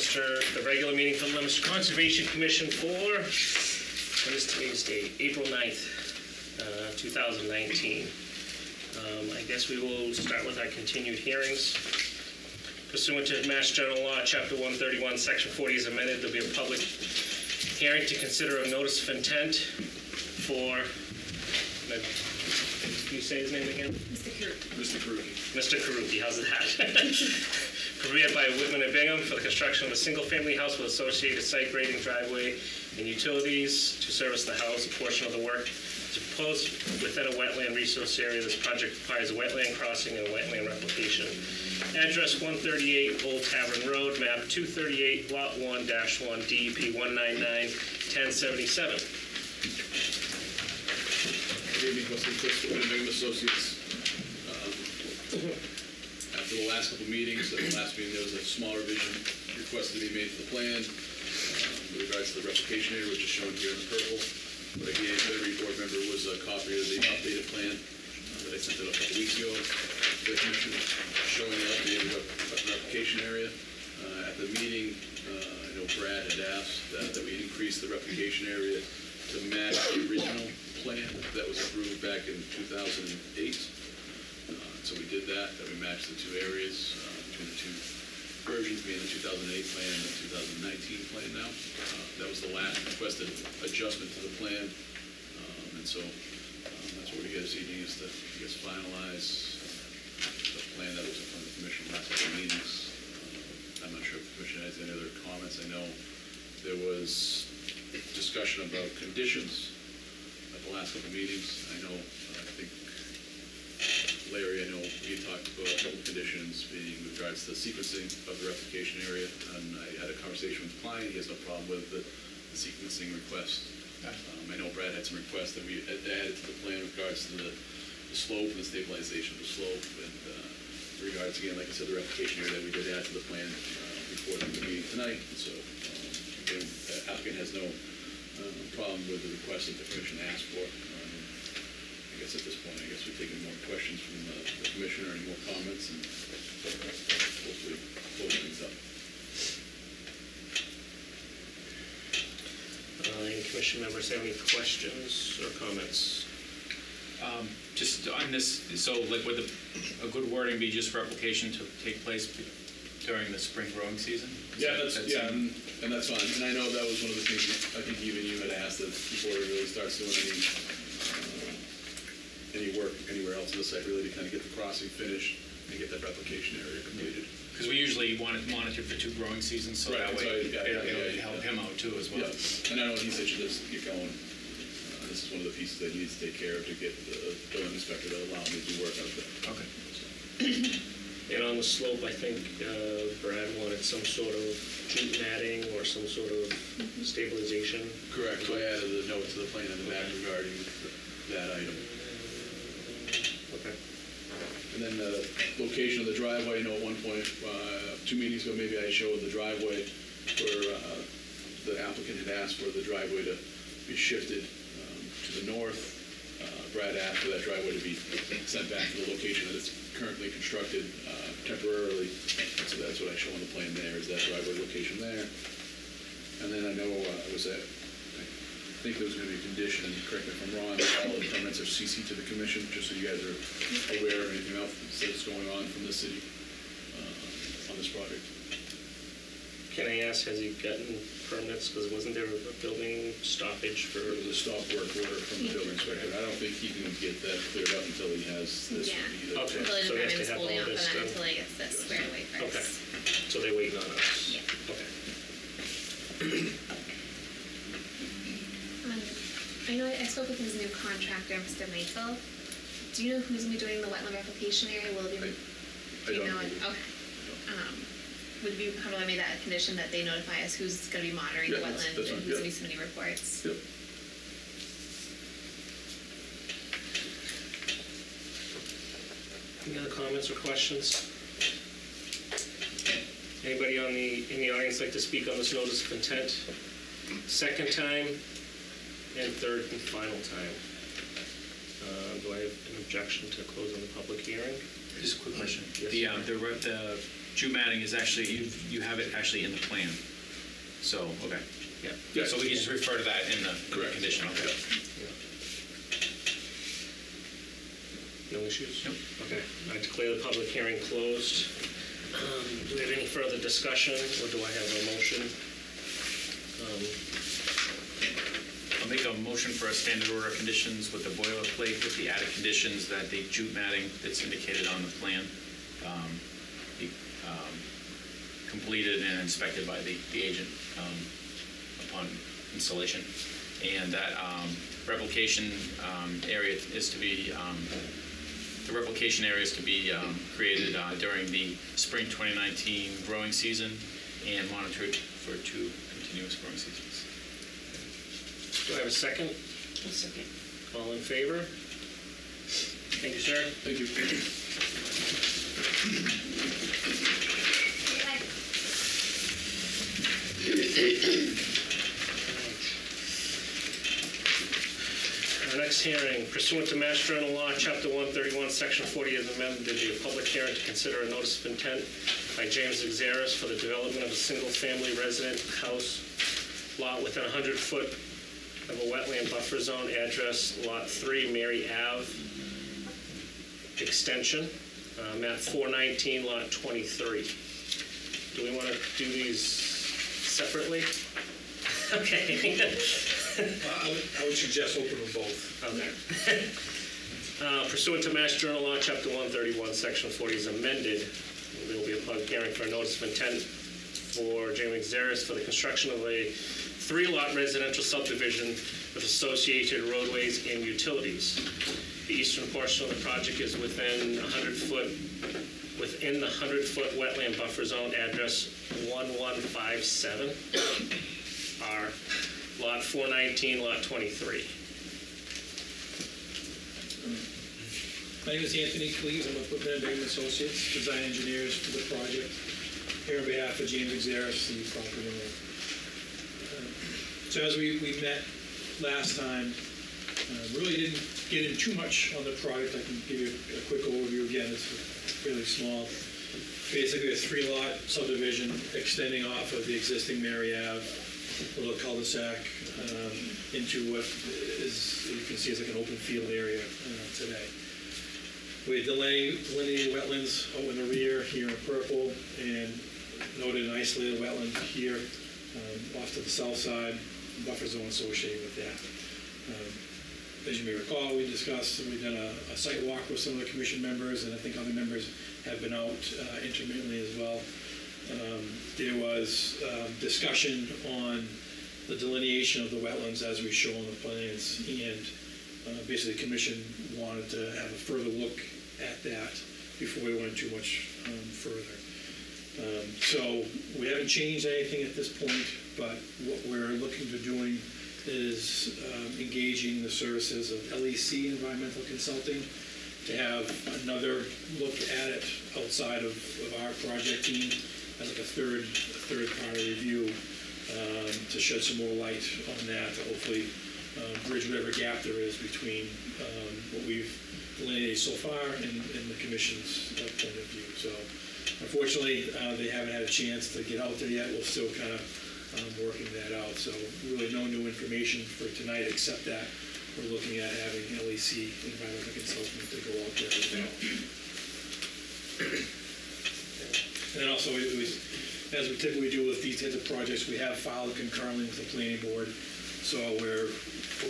Leominster, the regular meeting for the Leominster Conservation Commission for, what is today's date? April 9th, 2019. I guess we will start with our continued hearings. Pursuant to Mass General Law, Chapter 131, Section 40 is amended. There'll be a public hearing to consider a notice of intent for, can you say his name again? Mr. Karuki. Mr. Karuki, how's that? Prepared by Whitman and Bingham for the construction of a single-family house with associated site grading, driveway, and utilities to service the house. A portion of the work is proposed within a wetland resource area. This project requires a wetland crossing and a wetland replication. Address 138 Old Tavern Road, map 238, lot 1-1, DEP 199-1077. Good evening, Mr. Chris Whitman and Bingham Associates. After the last couple meetings, at the last meeting there was a small revision requested to be made to the plan with regards to the replication area, which is shown here in purple. What I gave every board member was a copy of the updated plan that I sent out a couple weeks ago to the commission, showing the updated replication area. At the meeting, I know Brad had asked that we increase the replication area to match the original plan that was approved back in 2008. So we did that we matched the two areas between the two versions, being the 2008 plan and the 2019 plan now. That was the last requested adjustment to the plan. And so that's what we're here this evening, is to, I guess, finalize the plan that was in front of the commission last couple of meetings. I'm not sure if the commission has any other comments. I know there was discussion about conditions at the last couple of meetings. I know, I think, Larry, I know we talked about a couple of conditions being with regards to the sequencing of the replication area, and I had a conversation with the client. He has no problem with the sequencing request. I know Brad had some requests that we added to the plan with regards to the slope and the stabilization of the slope, and with regards, again, like I said, the replication area that we did add to the plan before the meeting tonight. And so, again, the applicant has no problem with the request that the commission asked for. I guess at this point, I guess we're taking more questions from the commissioner, any more comments, and hopefully close things up. Any commission members have any questions or comments? Just on this, so like would a good wording be just replication to take place during the spring growing season? Yeah, and that's fine. And I know that was one of the things I think even you had asked, that before it really starts doing any work anywhere else on the site, really to kind of get the crossing finished and get that replication area completed. Because we usually want it monitored for 2 growing seasons, so right, that way it'll help him out too as well. Yeah. And I know he's itching to get going. This is one of the pieces that he needs to take care of to get the building inspector to allow me to do work out there. Okay. So. And on the slope, I think Brad wanted some sort of jute matting or some sort of stabilization. Correct. So I added the note to the plan in the back regarding that item. Okay. And then the location of the driveway, I know at one point, 2 meetings ago, maybe I showed the driveway where the applicant had asked for the driveway to be shifted to the north. Brad asked for that driveway to be sent back to the location that it's currently constructed temporarily. So that's what I show on the plan there, is that driveway location there. And then I know I think there was going to be a condition, and correct me if I'm wrong, all the permits are CC'd to the commission, just so you guys are aware of anything else that's going on from the city on this project. Can I ask, has he gotten permits? Because wasn't there a building stoppage for... There was a stop work order from the building inspector. I don't think he can get that cleared up until he has this. Yeah. Okay. The So he has to department's have holding all off on this that done. until he gets this squared away first. Okay. So they're waiting on us? Yeah. Okay. I know I spoke with his new contractor, Mr. Maisel. Do you know who's going to be doing the wetland replication area? Will it be... I don't know. Okay. Would it be comfortable I made that a condition that they notify us who's going to be monitoring the wetland and who's going to be submitting reports? Yep. Any other comments or questions? Anybody in the audience like to speak on this notice of intent? Second time and third and final time. Do I have an objection to closing the public hearing? Just a quick question. Yes. The jute matting is actually, you have it actually in the plan. So, okay. Yeah. So we can just refer to that in the condition, okay? No issues? Nope. Okay, I declare the public hearing closed. Do we have any further discussion, or do I have a motion? I'll make a motion for a standard order of conditions with the boilerplate with the added conditions that the jute matting that's indicated on the plan be completed and inspected by the agent upon installation. And that replication area is to be, the replication area is to be created during the spring 2019 growing season and monitored for 2 continuous growing seasons. Do I have a second? A second. All in favor? Thank you, sir. Thank you. Our next hearing, pursuant to Mass General Law, Chapter 131, Section 40 as amended, there be a public hearing to consider a notice of intent by James Xeris for the development of a single-family resident house lot within 100 foot of a wetland buffer zone, address Lot 3, Mary Ave, extension, map 419, Lot 23. Do we want to do these separately? Okay. I would suggest open them both. Okay. Pursuant to Mass General Law, Chapter 131, Section 40 is amended, there will be a public hearing for a notice of intent for James Xeris for the construction of a 3-lot residential subdivision with associated roadways and utilities. The eastern portion of the project is within the 100-foot wetland buffer zone, address 1157 R, Lot 419, Lot 23. My name is Anthony Cleese. I'm with Whitman & Associates, design engineers for the project. Here on behalf of James Xeris, the property owner. So as we met last time, really didn't get in too much on the project. I can give you a quick overview again. It's fairly small. Basically a 3-lot subdivision extending off of the existing Mary Ave, little cul-de-sac, into what is, you can see, is like an open field area today. We delineated wetlands out in the rear here in purple, and noted an isolated wetland here off to the south side, buffer zone associated with that. As you may recall, we discussed, we've done a site walk with some of the commission members, and I think other members have been out intermittently as well. There was discussion on the delineation of the wetlands as we show on the plans, and basically the commission wanted to have a further look at that before we went too much further. So we haven't changed anything at this point, but what we're looking to doing is engaging the services of LEC Environmental Consulting to have another look at it outside of our project team as like a third party review to shed some more light on that, to hopefully bridge whatever gap there is between what we've delineated so far and the commission's point of view. So unfortunately, they haven't had a chance to get out there yet. We're still kind of working that out. So really no new information for tonight, except that we're looking at having LEC Environmental Consultant to go out there as well. And then also, as we typically do with these types of projects, we have filed concurrently with the planning board. So we're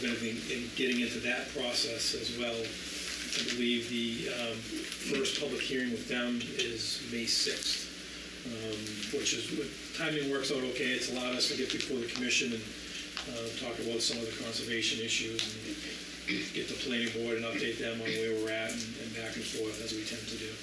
going to be getting into that process as well. I believe the first public hearing with them is May 6th, which is, timing works out okay. It's allowed us to get before the commission and talk about some of the conservation issues and get the planning board and update them on where we're at and back and forth, as we tend to do.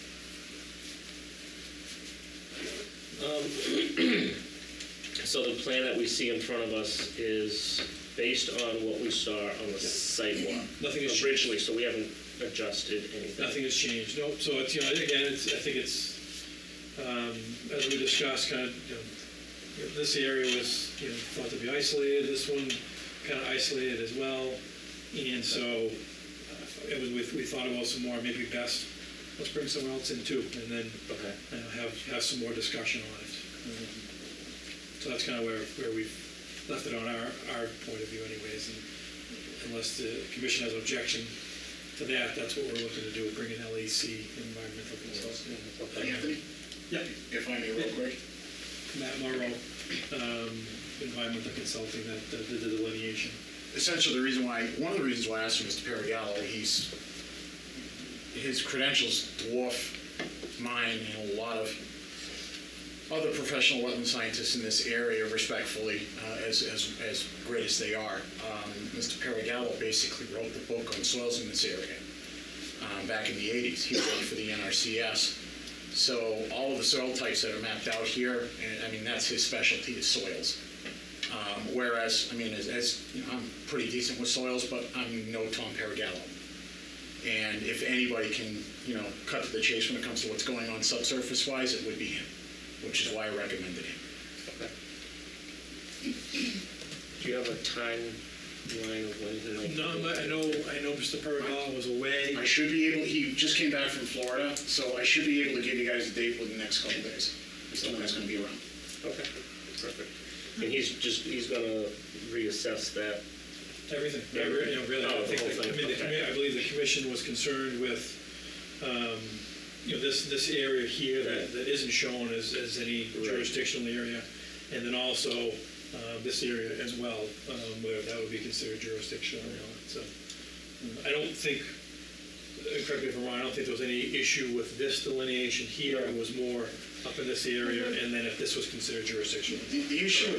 So the plan that we see in front of us is based on what we saw on the sidewalk Nothing has originally, so we haven't adjusted anything. Nothing has changed. Nope. So it's, again, I think it's as we discussed, kind of, this area was thought to be isolated. This one kind of isolated as well, and so we thought about some more maybe best let's bring someone else in too, and then Okay. have some more discussion on it. So that's kind of where we've left it on our point of view anyways, and unless the commission has objection to that, that's what we're looking to do, bring an LAC, environmental consultant. Anthony, Yeah, if I may, real quick. Matt Morrow, environmental consulting that did the delineation. Essentially, one of the reasons why I asked Mr. Paragallo, his credentials dwarf mine and a lot of other professional wetland scientists in this area, respectfully, as great as they are. Mr. Paragallo basically wrote the book on soils in this area back in the 80s. He worked for the NRCS. So all of the soil types that are mapped out here, and, I mean, that's his specialty, is soils. Whereas, I mean, as you know, I'm pretty decent with soils, but I'm no Tom Paragallo. And if anybody can, you know, cut to the chase when it comes to what's going on subsurface-wise, it would be him, which is why I recommended him. Okay. Do you have a timeline of when he No, I know Mr. Paragallo was away. I should be able, he just came back from Florida, so I should be able to give you guys a date within the next couple of days. As to when that's going to be around. Okay, perfect. And he's gonna reassess that. Everything. Yeah. You know, really, Oh, I think the whole thing. Okay. I believe the commission was concerned with, you know, this area here that isn't shown as any jurisdictional area, and then also this area as well, where that would be considered jurisdictional. You know, so I don't think, correct me if I'm wrong, I don't think there was any issue with this delineation here. It was more up in this area, and then if this was considered jurisdictional. The issue,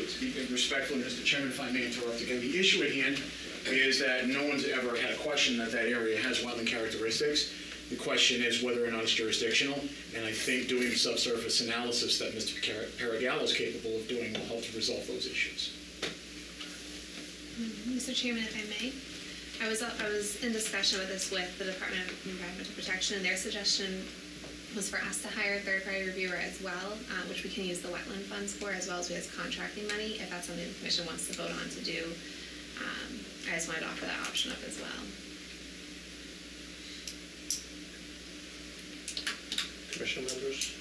respectfully, Mr. Chairman, if I may interrupt again, the issue at hand is that no one's ever had a question that area has wetland characteristics. The question is whether or not it's jurisdictional, and I think doing subsurface analysis that Mr. Paragallo is capable of doing will help to resolve those issues. Mr. Chairman, if I may, I was in discussion with this with the Department of Environmental Protection, and their suggestion was for us to hire a third-party reviewer as well, which we can use the wetland funds for, as well as we have contracting money, if that's something the commission wants to vote on to do. I just wanted to offer that option up as well. Commission members?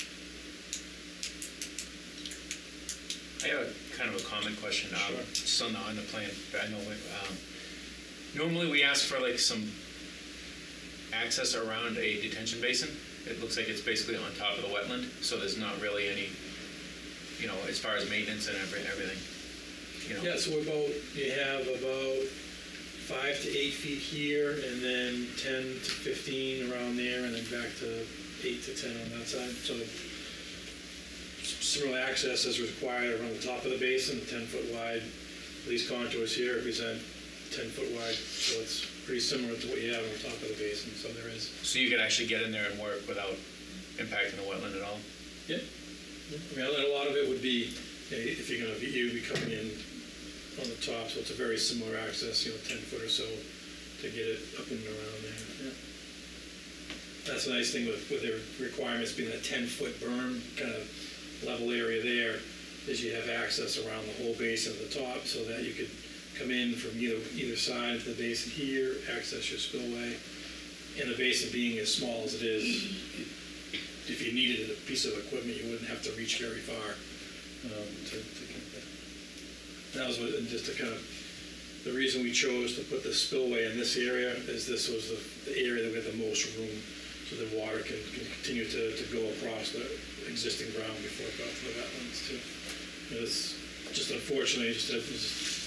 I have a kind of a common question, Sure. just on the plan. I know normally we ask for like some access around a detention basin. It looks like it's basically on top of the wetland, so there's not really any, you know, as far as maintenance and everything, you know. Yeah, so you have about 5 to 8 feet here, and then 10 to 15 around there, and then back to 8 to 10 on that side. So similar access is required around the top of the basin, 10-foot wide. These contours here represent 10-foot wide, so it's pretty similar to what you have on the top of the basin, so there is. So you could actually get in there and work without impacting the wetland at all? Yeah. I mean, a lot of it would be, if you're going to be coming in on the top, so it's a very similar access, you know, 10 foot or so to get it up and around there. Yeah. That's a nice thing with the requirements being that 10-foot berm kind of level area there, is you have access around the whole basin at the top, so that you could come in from either side of the basin here, access your spillway, and the basin being as small as it is, if you needed a piece of equipment, you wouldn't have to reach very far to get that. That was just to kind of, the reason we chose to put the spillway in this area is this was the area that we had the most room, so the water can continue to go across the existing ground before it got to the wetlands too. It's just unfortunately, just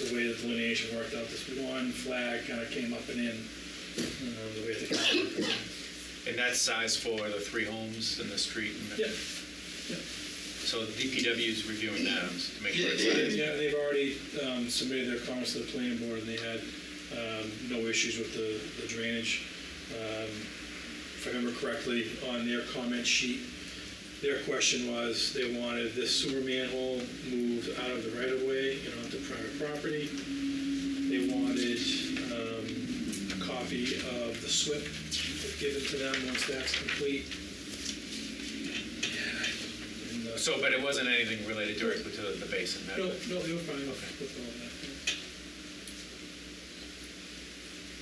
the way the delineation worked out, this one flag kind of came up and in the way the kind of. And that's size for the 3 homes in the street? And Yeah. Yeah. So the DPW is reviewing that to make sure it's size? Yeah, they've already submitted their comments to the planning board, and they had no issues with the drainage. If I remember correctly, on their comment sheet, their question was they wanted this sewer manhole moved out of the right-of-way and onto private property. They wanted a copy of the SWIP given to them once that's complete. So, but it wasn't anything related directly to the basin? No, they were fine with all that.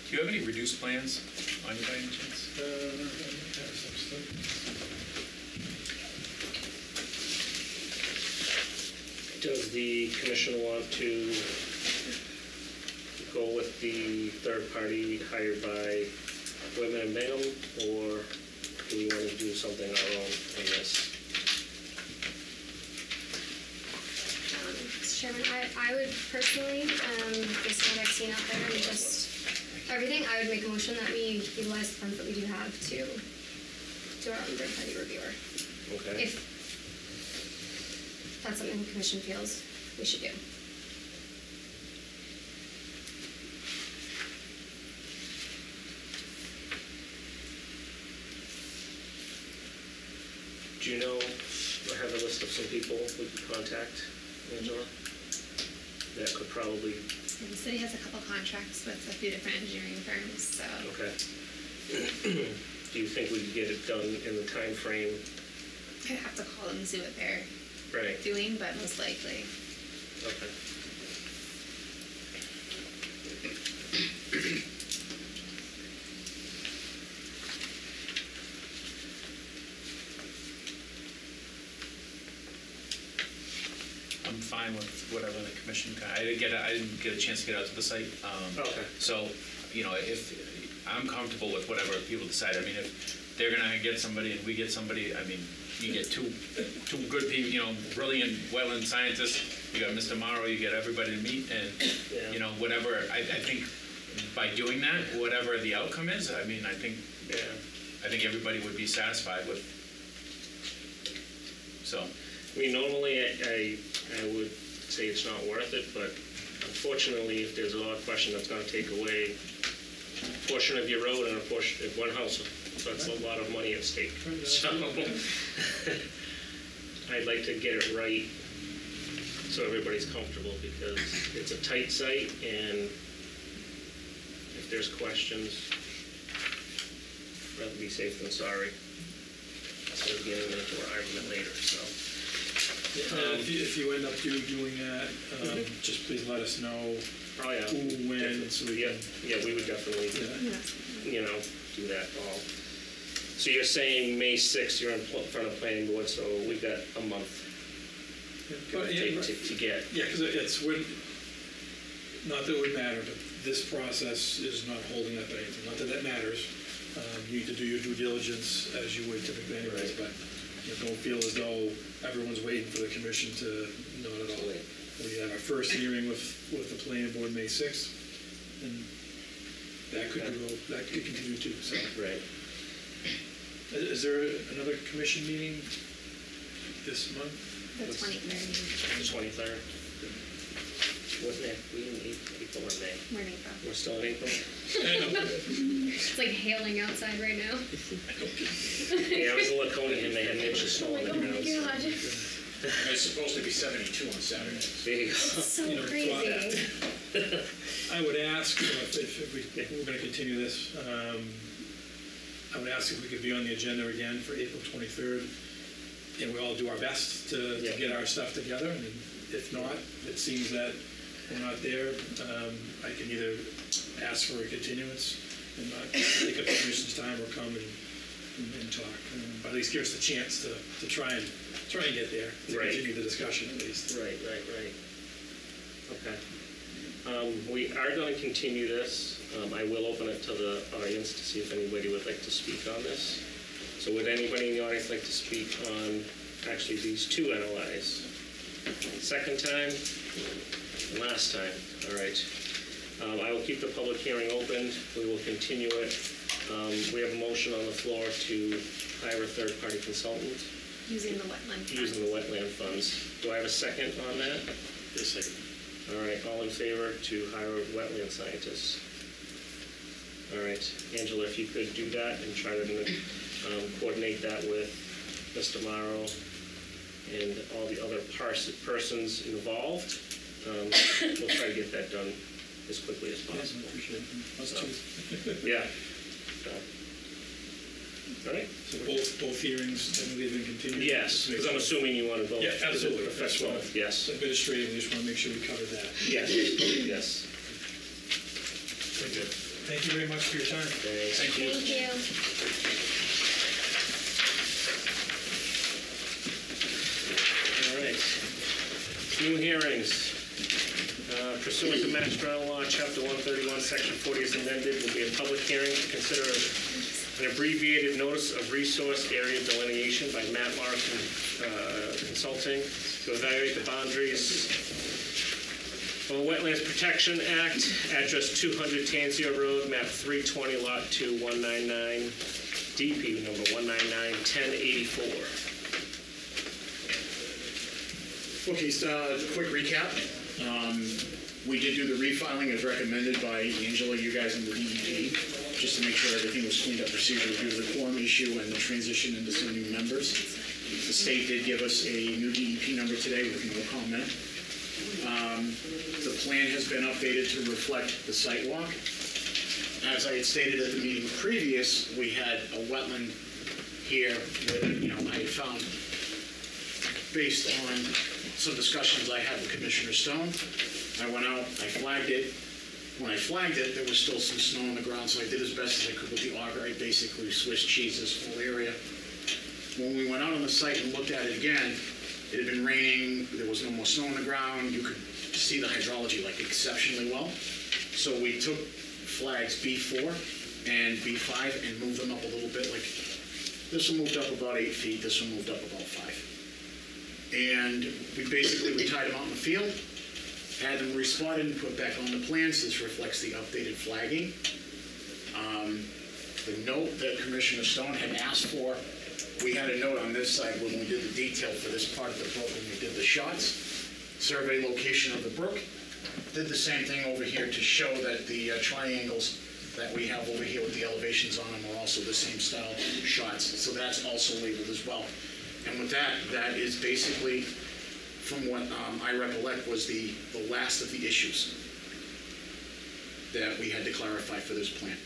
Do you have any reduced plans on you by any chance? I have some Does the commission want to go with the third party hired by Whitman and Bingham, or do we want to do something our own on this? Mr. Chairman, I would personally, based on what I've seen out there and just everything, I would make a motion that we utilize the funds that we do have to do our own third-party reviewer. Okay. If that's something the commission feels we should do. Do you know, I have a list of some people we could contact, Angela? That could probably, The city has a couple contracts with a few different engineering firms, so. okay. Do you think we could get it done in the time frame? I'd have to call them and see what they're Right, doing, but most likely. okay. I'm fine with whatever the commission, I didn't get a chance to get out to the site. Okay. So, you know, if, I'm comfortable with whatever people decide. I mean, if they're gonna get somebody and we get somebody, I mean, you get two good people, you know, brilliant wetland scientists. You got Mr. Morrow, you get everybody to meet and, Yeah. you know, whatever, I think by doing that, whatever the outcome is, I mean, I think everybody would be satisfied with. So, I mean, normally I would say it's not worth it, but unfortunately, if there's a lot of question that's gonna take away a portion of your road and a portion of one house, that's a lot of money at stake. So, I'd like to get it right so everybody's comfortable, because it's a tight site, and if there's questions, rather be safe than sorry, instead of getting into an argument later, so. If you end up doing that, just please let us know Oh, yeah. who, when, so we Yeah, can. yeah, we would definitely, Yeah. you know, do that all. So you're saying May 6th, you're in front of planning board, so we've got a month But, to get. yeah, because it's, not that it would matter, but this process is not holding up anything, not that that matters. You need to do your due diligence as you would typically anyways, Right. but you don't feel as though everyone's waiting for the commission to, not at all. We have our first hearing with the planning board May 6th, and that could continue too, so. Right. Is there another commission meeting this month? The 23rd, The 23rd. What, May? We in April or May? we're in April. We're still in April? It's like hailing outside right now. Yeah, I was in Laconia and they had an inch of snow on the ground. It's supposed to be 72 on Saturday. There you go. It's so You know, crazy. I would ask, if we're going to continue this, I would ask if we could be on the agenda again for April 23rd, and we all do our best to Yeah. get our stuff together, and if not, it seems that we're not there, I can either ask for a continuance and not take up the commission's time, or come and talk, but at least give us the chance to try and get there, to Right. continue the discussion at least. Right. Okay. We are going to continue this. I will open it to the audience to see if anybody would like to speak on this. So would anybody in the audience like to speak on actually these two NOIs? Second time? Last time, all right. I will keep the public hearing open. We will continue it. We have a motion on the floor to hire a third-party consultant Using the wetland. using the wetland funds. Do I have a second on that? Yes, second. All right, all in favor to hire a wetland scientist? All right, Angela, if you could do that and try to coordinate that with Mr. Morrow and all the other persons involved, we'll try to get that done as quickly as Yes, I possible. appreciate it. Us too. Yeah. All right? So both hearings, and they've been continued? Yes, because I'm assuming you want to vote. Yeah, absolutely. That's well, yes. Administratively, just want to make sure we cover that. Yes, yes. Thank you very much for your time. Thanks. thank you. Thank you. New hearings. Pursuant to Mass General Law, Chapter 131, Section 40 as amended, will be a public hearing to consider an abbreviated notice of resource area delineation by Matt Morrison Consulting to evaluate the boundaries of the Wetlands Protection Act, address 200 Tanzio Road, map 320, lot 2, 199, DP number 199-1084. Okay, so quick recap. We did do the refiling as recommended by Angela, you guys, and the DEP, just to make sure everything was cleaned up procedurally due to the quorum issue and the transition into some new members. The state did give us a new DEP number today with no comment. The plan has been updated to reflect the site walk. As I had stated at the meeting previous, we had a wetland here that, I had found, based on some discussions I had with Commissioner Stone. I went out, I flagged it. When I flagged it, there was still some snow on the ground, so I did as best as I could with the auger. I basically Swiss cheese this whole area. When we went out on the site and looked at it again, it had been raining, there was no more snow on the ground, you could see the hydrology like exceptionally well. So we took flags B4 and B5 and moved them up a little bit. Like this one moved up about 8 feet, this one moved up about 5. And we tied them out in the field, had them respotted and put back on the plans. This reflects the updated flagging. The note that Commissioner Stone had asked for, we had a note on this side when we did the detail for this part of the brook, when we did the shots, survey location of the brook. Did the same thing over here to show that the triangles that we have over here with the elevations on them are also the same style shots. So that's also labeled as well. And with that, that is basically, from what I recollect, was the last of the issues that we had to clarify for this plan,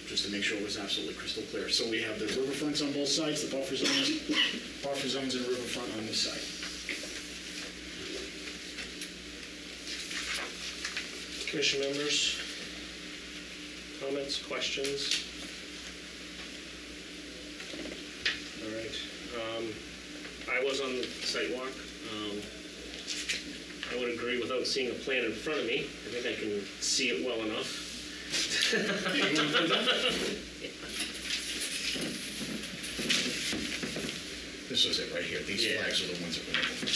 just to make sure it was absolutely crystal clear. So we have the riverfronts on both sides, the buffer zones and riverfront on this side. Commission members, comments, questions? All right. I was on the site walk. I would agree without seeing a plan in front of me. I think I can see it well enough. This was it right here. These flags are the ones that were labeled.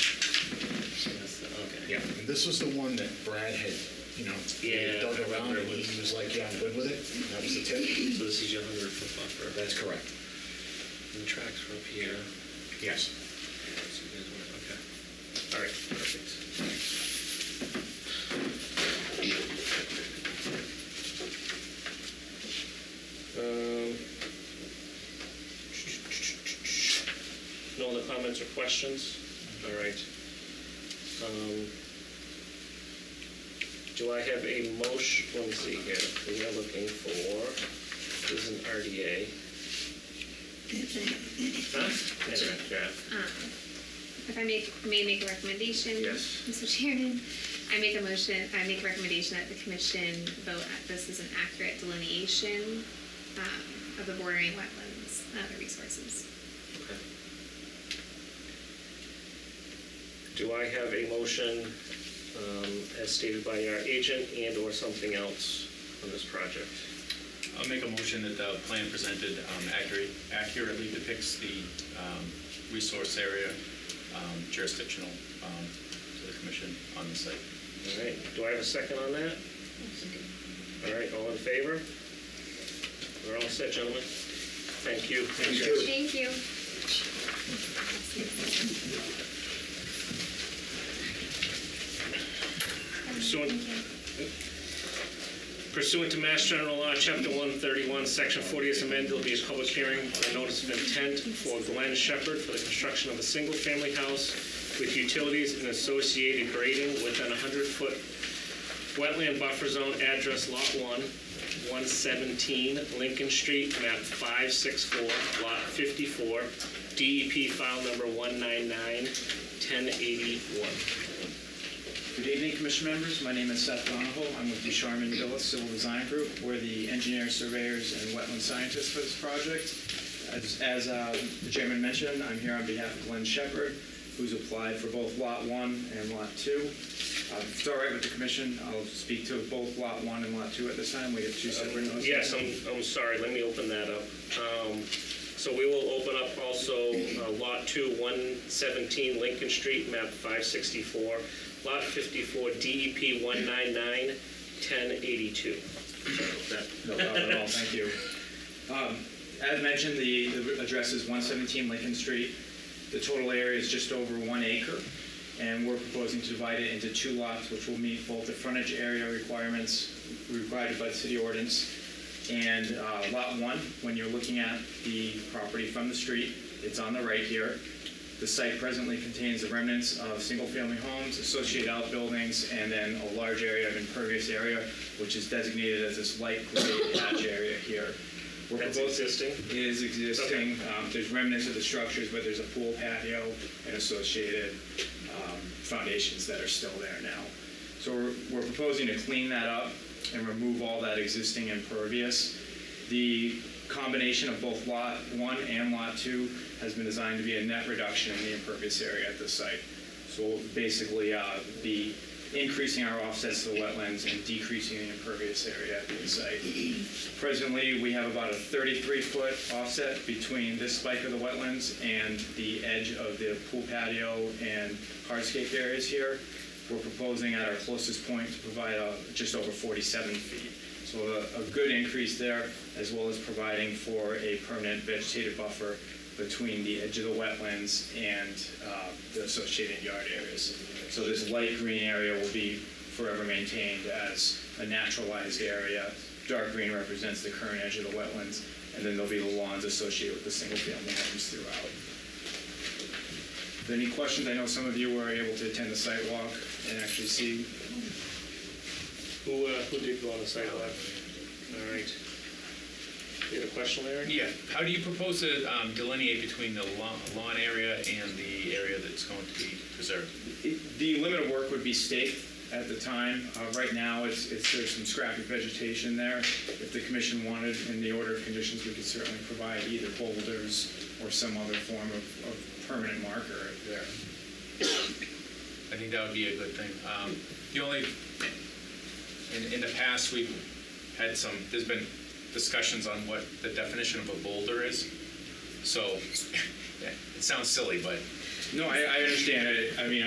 Okay. Yeah, and this was the one that Brad had, dug around and he was like, yeah, I'm good with it. That was the tip. So this is your 100-foot buffer. That's correct. And the tracks are up here. Yes. So you guys want, okay. All right, perfect. No other comments or questions? All right. Do I have a motion? Let me see here. We are looking for, this is an RDA. Huh? Anyway, yeah. If I may make a recommendation, Yes. Mr. Chairman, I make a recommendation that the commission vote that this is an accurate delineation of the bordering wetlands and other resources. Okay. Do I have a motion as stated by our agent and or something else on this project? I'll make a motion that the plan presented accurately depicts the resource area jurisdictional to the commission on the site. All right, do I have a second on that? All right, all in favor? We're all set, gentlemen. Thank you. Thank you. Thank you. Pursuant to Mass General Law, Chapter 131, Section 40 as amended, there will be a public hearing for a notice of intent for Glenn Shepherd for the construction of a single-family house with utilities and associated grading within a 100-foot wetland buffer zone, address Lot 1, 117 Lincoln Street, map 564, lot 54, DEP file number 199-1081. Good evening, Commission members. My name is Seth Donahoe. I'm with Ducharme Gillis Civil Design Group. We're the engineers, surveyors, and wetland scientists for this project. As the chairman mentioned, I'm here on behalf of Glenn Shepherd. who's applied for both Lot 1 and Lot 2. If it's all right with the commission, I'll speak to both Lot 1 and Lot 2 at this time. We have two separate notices. Yes, I'm sorry, let me open that up. So we will open up also Lot 2, 117 Lincoln Street, map 564, Lot 54, DEP 199, 1082. No problem at all, thank you. As mentioned, the address is 117 Lincoln Street. The total area is just over 1 acre, and we're proposing to divide it into 2 lots, which will meet both the frontage area requirements required by the city ordinance. And Lot 1, when you're looking at the property from the street, it's on the right here. The site presently contains the remnants of single-family homes, associated outbuildings, and then a large area of impervious area, which is designated as this light gray patch area here. That's existing? It is existing. There's remnants of the structures, but there's a pool patio and associated foundations that are still there now. So we're proposing to clean that up and remove all that existing impervious. The combination of both Lot 1 and Lot 2 has been designed to be a net reduction in the impervious area at the site. So we'll basically be increasing our offsets to the wetlands and decreasing the impervious area at the site. Presently, we have about a 33-foot offset between this spike of the wetlands and the edge of the pool patio and hardscape areas here. We're proposing at our closest point to provide just over 47 feet. So a good increase there, as well as providing for a permanent vegetative buffer between the edge of the wetlands and the associated yard areas. So this light green area will be forever maintained as a naturalized area. Dark green represents the current edge of the wetlands, and then there'll be the lawns associated with the single-family homes throughout. Are there any questions? I know some of you were able to attend the site walk and actually see. Who did go on the sidewalk? All right. You had a question, Larry? Yeah, how do you propose to delineate between the lawn area and the area that's going to be preserved? The limit of work would be staked at the time. Right now, there's some scrappy vegetation there. If the commission wanted, in the order of conditions, we could certainly provide either boulders or some other form of permanent marker there. I think that would be a good thing. The only, in the past, we've had there's been discussions on what the definition of a boulder is. So, yeah, it sounds silly, but. No, I understand it. I mean,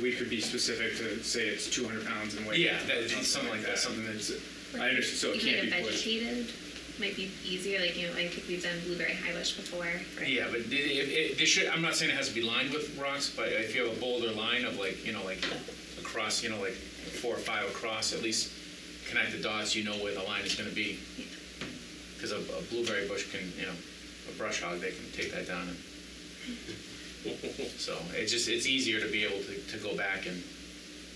we could be specific to say it's 200 pounds in weight. Yeah, something like that. Something that's. I understand. So it can't be pushed. Vegetated might be easier. Like I think we've done blueberry high bush before. Right? Yeah, but they should. I'm not saying it has to be lined with rocks, but if you have a boulder line of like across, like 4 or 5 across, at least connect the dots. You know where the line is going to be. Because a blueberry bush can, a brush hog, they can take that down. So it's easier to be able to go back and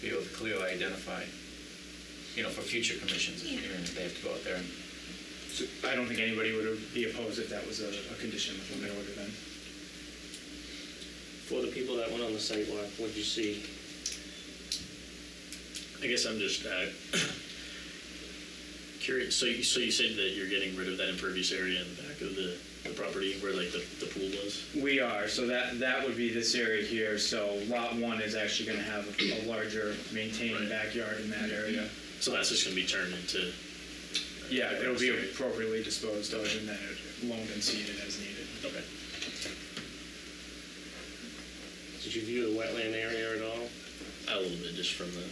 be able to clearly identify, for future commissions, even if they have to go out there. So I don't think anybody would be opposed if that was a condition within the order then. For the people that went on the sidewalk, what did you see? I guess I'm just curious. So you said that you're getting rid of that impervious area in the back of the property where like the pool was? We are. So that would be this area here. So Lot 1 is actually going to have a larger maintained backyard in that area. So that's just going to be turned into. Yeah, it'll be appropriately disposed of and then loaned and seeded as needed. Okay. Did you view the wetland area at all? A little bit, just from the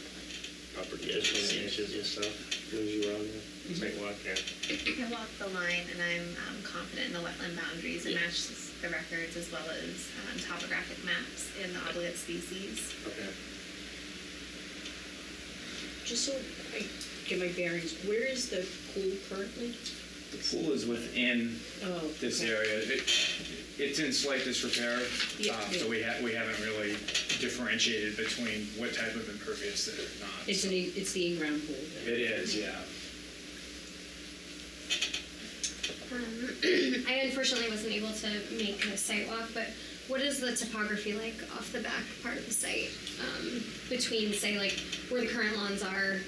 property Just from the edges. edges and stuff? When you were on the sidewalk, yeah. I walked the line, and I'm confident in the wetland boundaries. It matches the records as well as topographic maps in the obligate species. Okay. Just so I get my bearings, where is the pool currently? The pool is within this area. It's in slight disrepair, so we haven't really differentiated between what type of impervious that are not. It's the in-ground pool. It is, yeah. I unfortunately wasn't able to make a site walk, but what is the topography like off the back part of the site between, say, like where the current lawns are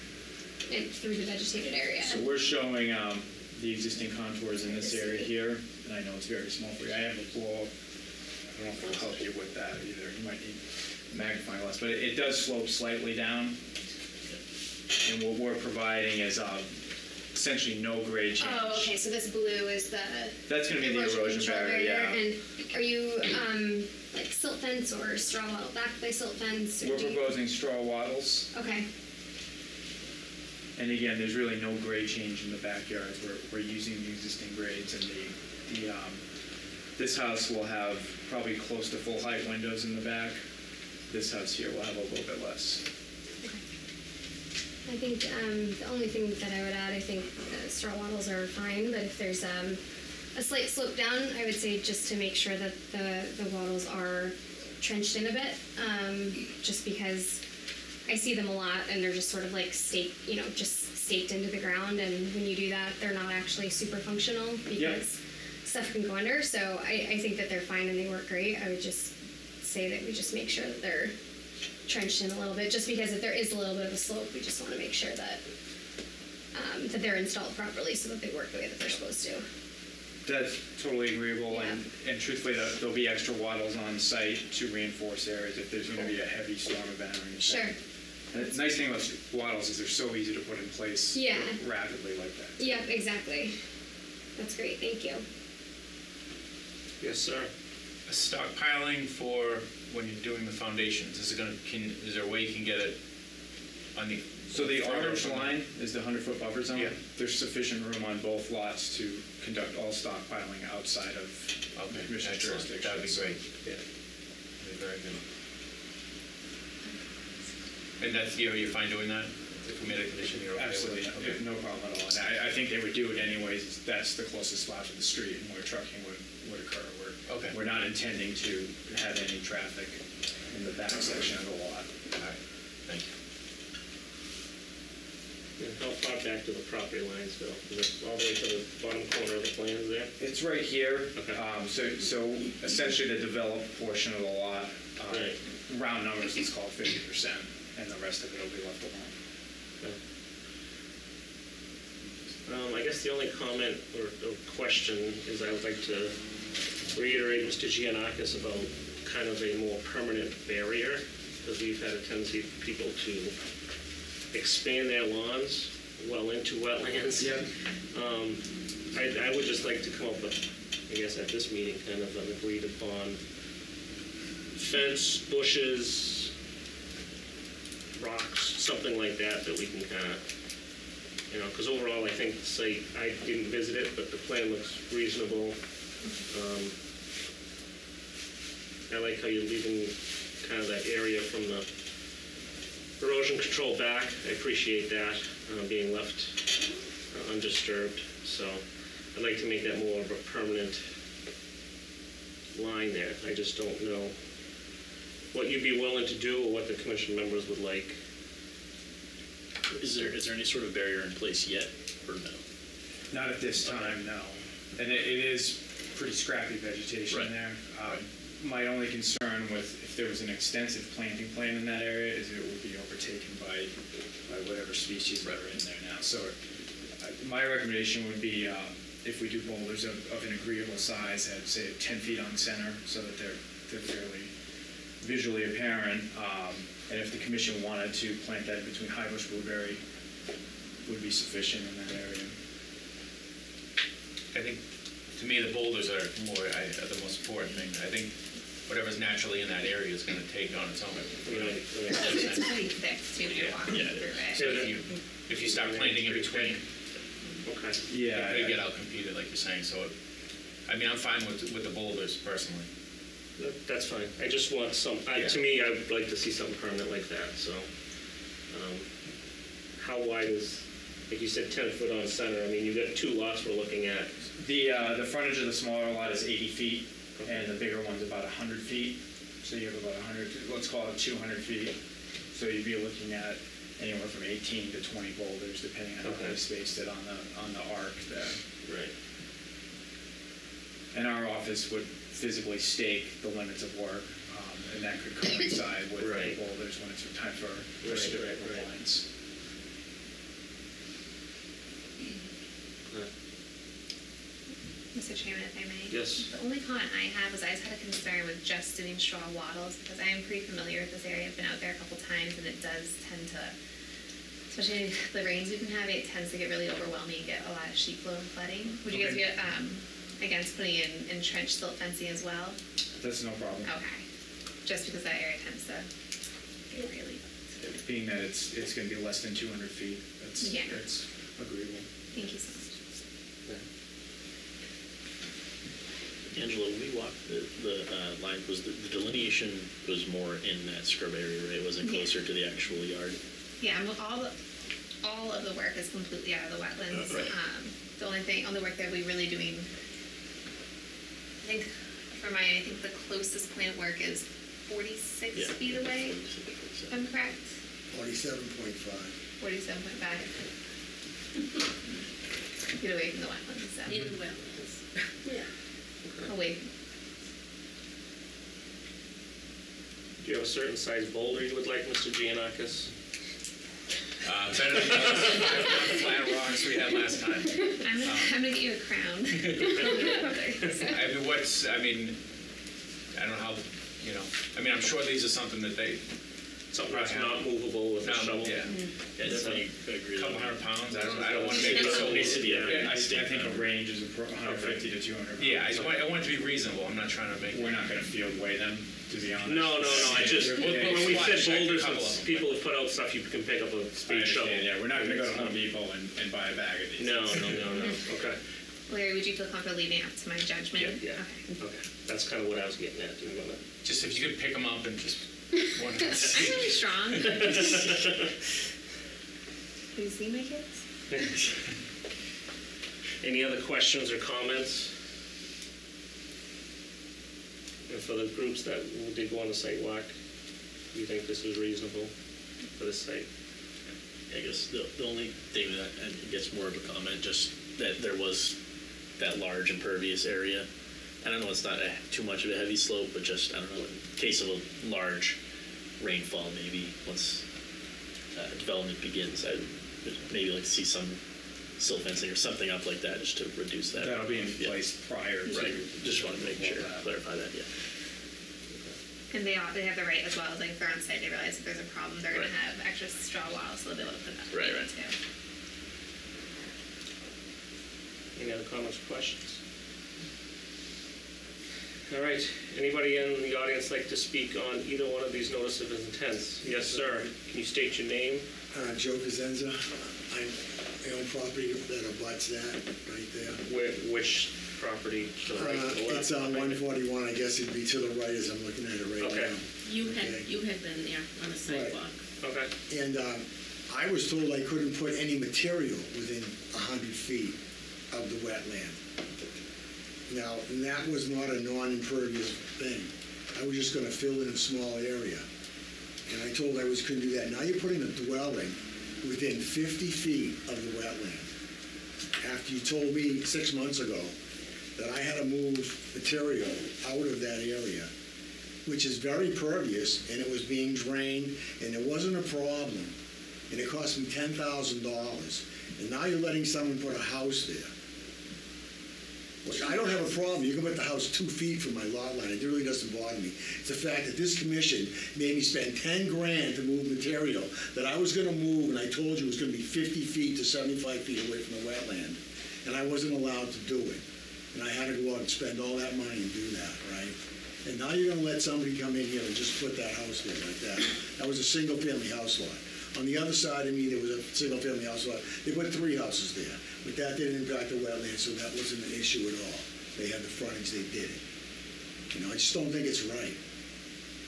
and through the vegetated area? So we're showing the existing contours in this area here, and I know it's very small for you. I have a pool. I don't know if it'll help you with with that either. You might need magnifying glass, but it does slope slightly down. And what we're providing is essentially no grade change. Oh, okay, so this blue is the That's going to be the erosion control barrier, yeah. And are you like silt fence or straw wattle backed by silt fence? Or We're do you- proposing straw wattles. Okay, And again, there's really no grade change in the backyards. We're using the existing grades, and this house will have probably close to full height windows in the back. This house here will have a little bit less. I think the only thing that I would add, I think straw wattles are fine, but if there's a slight slope down, I would say just to make sure that the wattles are trenched in a bit, just because I see them a lot and they're just sort of like just staked into the ground, and when you do that, they're not actually super functional because stuff can go under. So I think that they're fine and they work great. I would just say that we just make sure that they're trenched in a little bit, just because if there is a little bit of a slope, we just want to make sure that that they're installed properly so that they work the way that they're supposed to. That's totally agreeable, Yeah. and truthfully, there'll be extra wattles on site to reinforce areas if there's going to be a heavy storm event or anything. Sure. And the nice thing about wattles is they're so easy to put in place rapidly like that. Yep, exactly. That's great. Thank you. Yes, sir. Stockpiling for when you're doing the foundations, is there a way you can get it on the? So the further orange from- line is the 100-foot buffer zone. Yeah. There's sufficient room on both lots to conduct all stockpiling outside of Okay, commission excellent. jurisdiction. That'd be great. Yeah. That'd be very good. And that's, you're fine doing that? If we made a condition, you're okay with Absolutely, it? Okay. no problem at all. And I think they would do it anyways. That's the closest spot to the street and where trucking would occur. Okay. We're not intending to have any traffic in the back section of the lot. All right, thank you. And how far back do the property lines go? Is it all the way to the bottom corner of the plans there? It's right here. Okay. So essentially the developed portion of the lot, Right. round numbers, let's call it 50%, and the rest of it will be left alone. I guess the only comment or question is I would like to reiterate Mr. Giannakis about kind of a more permanent barrier, because we've had a tendency for people to expand their lawns well into wetlands. Yeah. I would just like to come up with, I guess at this meeting, kind of an agreed upon fence, bushes, rocks, something like that we can kind of, because overall I think the site, I didn't visit it, but the plan looks reasonable. I like how you're leaving kind of that area from the erosion control back. I appreciate that, being left undisturbed. So I'd like to make that more of a permanent line there. I just don't know what you'd be willing to do or what the commission members would like. Is there any sort of barrier in place yet, or no? Not at this time, no. And it is pretty scrappy vegetation Right. there. My only concern with if there was an extensive planting plan in that area is it would be overtaken by whatever species that are in there now. So my recommendation would be if we do boulders of an agreeable size, I'd say 10 feet on center so that they're fairly visually apparent. And if the commission wanted to plant that between high bush blueberry, would be sufficient in that area. I think, to me, the boulders are the most important thing. I think whatever's naturally in that area is gonna take on its own. Right. It's pretty thick too, you're walking Yeah. through it. So if you start planting in between, Okay. Yeah. it could get outcompeted, like you're saying, so, I'm fine with the boulders personally. That's fine. I just want some, to me, I would like to see something permanent like that, so. How wide is, like you said, 10 foot on center? I mean, you've got two lots we're looking at. The frontage of the smaller lot is 80 feet, and the bigger one's about 100 feet. So you have about 100, let's call it 200 feet. So you'd be looking at anywhere from 18 to 20 boulders, depending on how they spaced it on the arc there. Right. And our office would physically stake the limits of work, and that could coincide with Right. the boulders when it's time for Right, certificate right. lines. Mr. Chairman, if I may? Yes. The only comment I have is I just had a concern with just doing straw wattles, because I am pretty familiar with this area. I've been out there a couple times, and it does tend to, especially the rains we've been having, it tends to get really overwhelming and get a lot of sheet flow and flooding. Would you guys be against putting in entrenched silt fencing as well? That's no problem. Okay. Just because that area tends to get really. Being that it's going to be less than 200 feet, that's agreeable. Thank you so much. Angela, when we walked the line, was the delineation was more in that scrub area, right? It wasn't closer to the actual yard? Yeah, and all of the work is completely out of the wetlands. Right. The only work that we're really doing, I think, for mine, I think the closest point of work is 46 feet away, if I'm correct. 47.5. 47.5 feet away from the wetlands, so. In wetlands. Yeah. Away. Do you have a certain size boulder you would like, Mr. Giannakis? Better than the flat rocks we had last time. I'm gonna get you a crown. I don't know how, I'm sure these are something that they, Something that's not movable with a shovel? yeah. Yeah, definitely agree. Couple $100 pounds, I don't want to make it so. I think a range is 150 to 200 pounds. Yeah, I want it to be reasonable, I'm not trying to make. We're not going to field weigh them, to be honest. No, I just, when we said Check a boulders, couple of them. people have put out stuff you can pick up with a I speed shovel. understand, yeah, we're not going to go to Home Depot and buy a bag of these. No, okay. Larry, would you feel comfortable leaving it up to my judgment? Yeah. Okay. Okay, that's kind of what I was getting at. Do you want to? Just if you could pick them up and just one. I'm really strong. Have you seen my kids? Any other questions or comments? And for the groups that did go on the site walk, do you think this is reasonable for this site? I guess the only thing that I guess more of a comment, just that there was that large impervious area. I don't know, it's not too much of a heavy slope, but just, I don't know, in case of a large rainfall, maybe once development begins, I'd maybe like to see some silt fencing or something up like that, just to reduce that. That'll be in place prior to. Right, just want to make sure, clarify that, yeah. And they have the right as well, like if they're on site, they realize if there's a problem, they're gonna have extra straw walls, so they'll be able to put that Right. too. Any other comments or questions? All right, anybody in the audience like to speak on either one of these notice of intents? Yes, sir. Can you state your name? Joe Cosenza. I own property that abuts that right there. Which property? To the right, to the left? It's on 141. I guess it'd be to the right as I'm looking at it right Okay. now. You had Okay. been there on a sidewalk. Okay. And I was told I couldn't put any material within 100 feet of the wetland. Now, that was not a non-impervious thing. I was just gonna fill in a small area. And I told I couldn't do that. Now you're putting a dwelling within 50 feet of the wetland. After you told me 6 months ago that I had to move material out of that area, which is very pervious, and it was being drained, and it wasn't a problem. And it cost me $10,000. And now you're letting someone put a house there. Which I don't have a problem. You can put the house 2 feet from my lot line. It really doesn't bother me. It's the fact that this commission made me spend 10 grand to move material that I was gonna move, and I told you it was gonna be 50 feet to 75 feet away from the wetland. And I wasn't allowed to do it. And I had to go out and spend all that money and do that, right? And now you're gonna let somebody come in here and just put that house there like that. That was a single-family house lot. On the other side of me, there was a single-family house lot. They put 3 houses there, but that didn't impact the wetland, so that wasn't an issue at all. They had the frontage, they did it. You know, I just don't think it's right.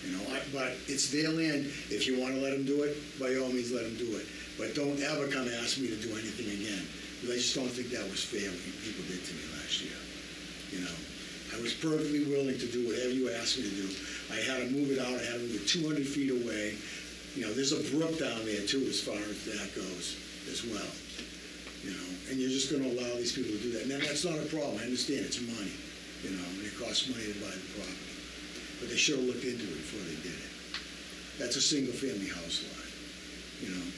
You know, but it's their land. If you want to let them do it, by all means, let them do it. But don't ever come ask me to do anything again, because I just don't think that was fair what people did to me last year. You know, I was perfectly willing to do whatever you asked me to do. I had to move it out. I had to move it 200 feet away. You know, there's a brook down there too, as far as that goes, as well. You know, and you're just going to allow these people to do that. And that's not a problem. I understand it's money, you know, and it costs money to buy the property. But they should have looked into it before they did it. That's a single-family house lot, you know.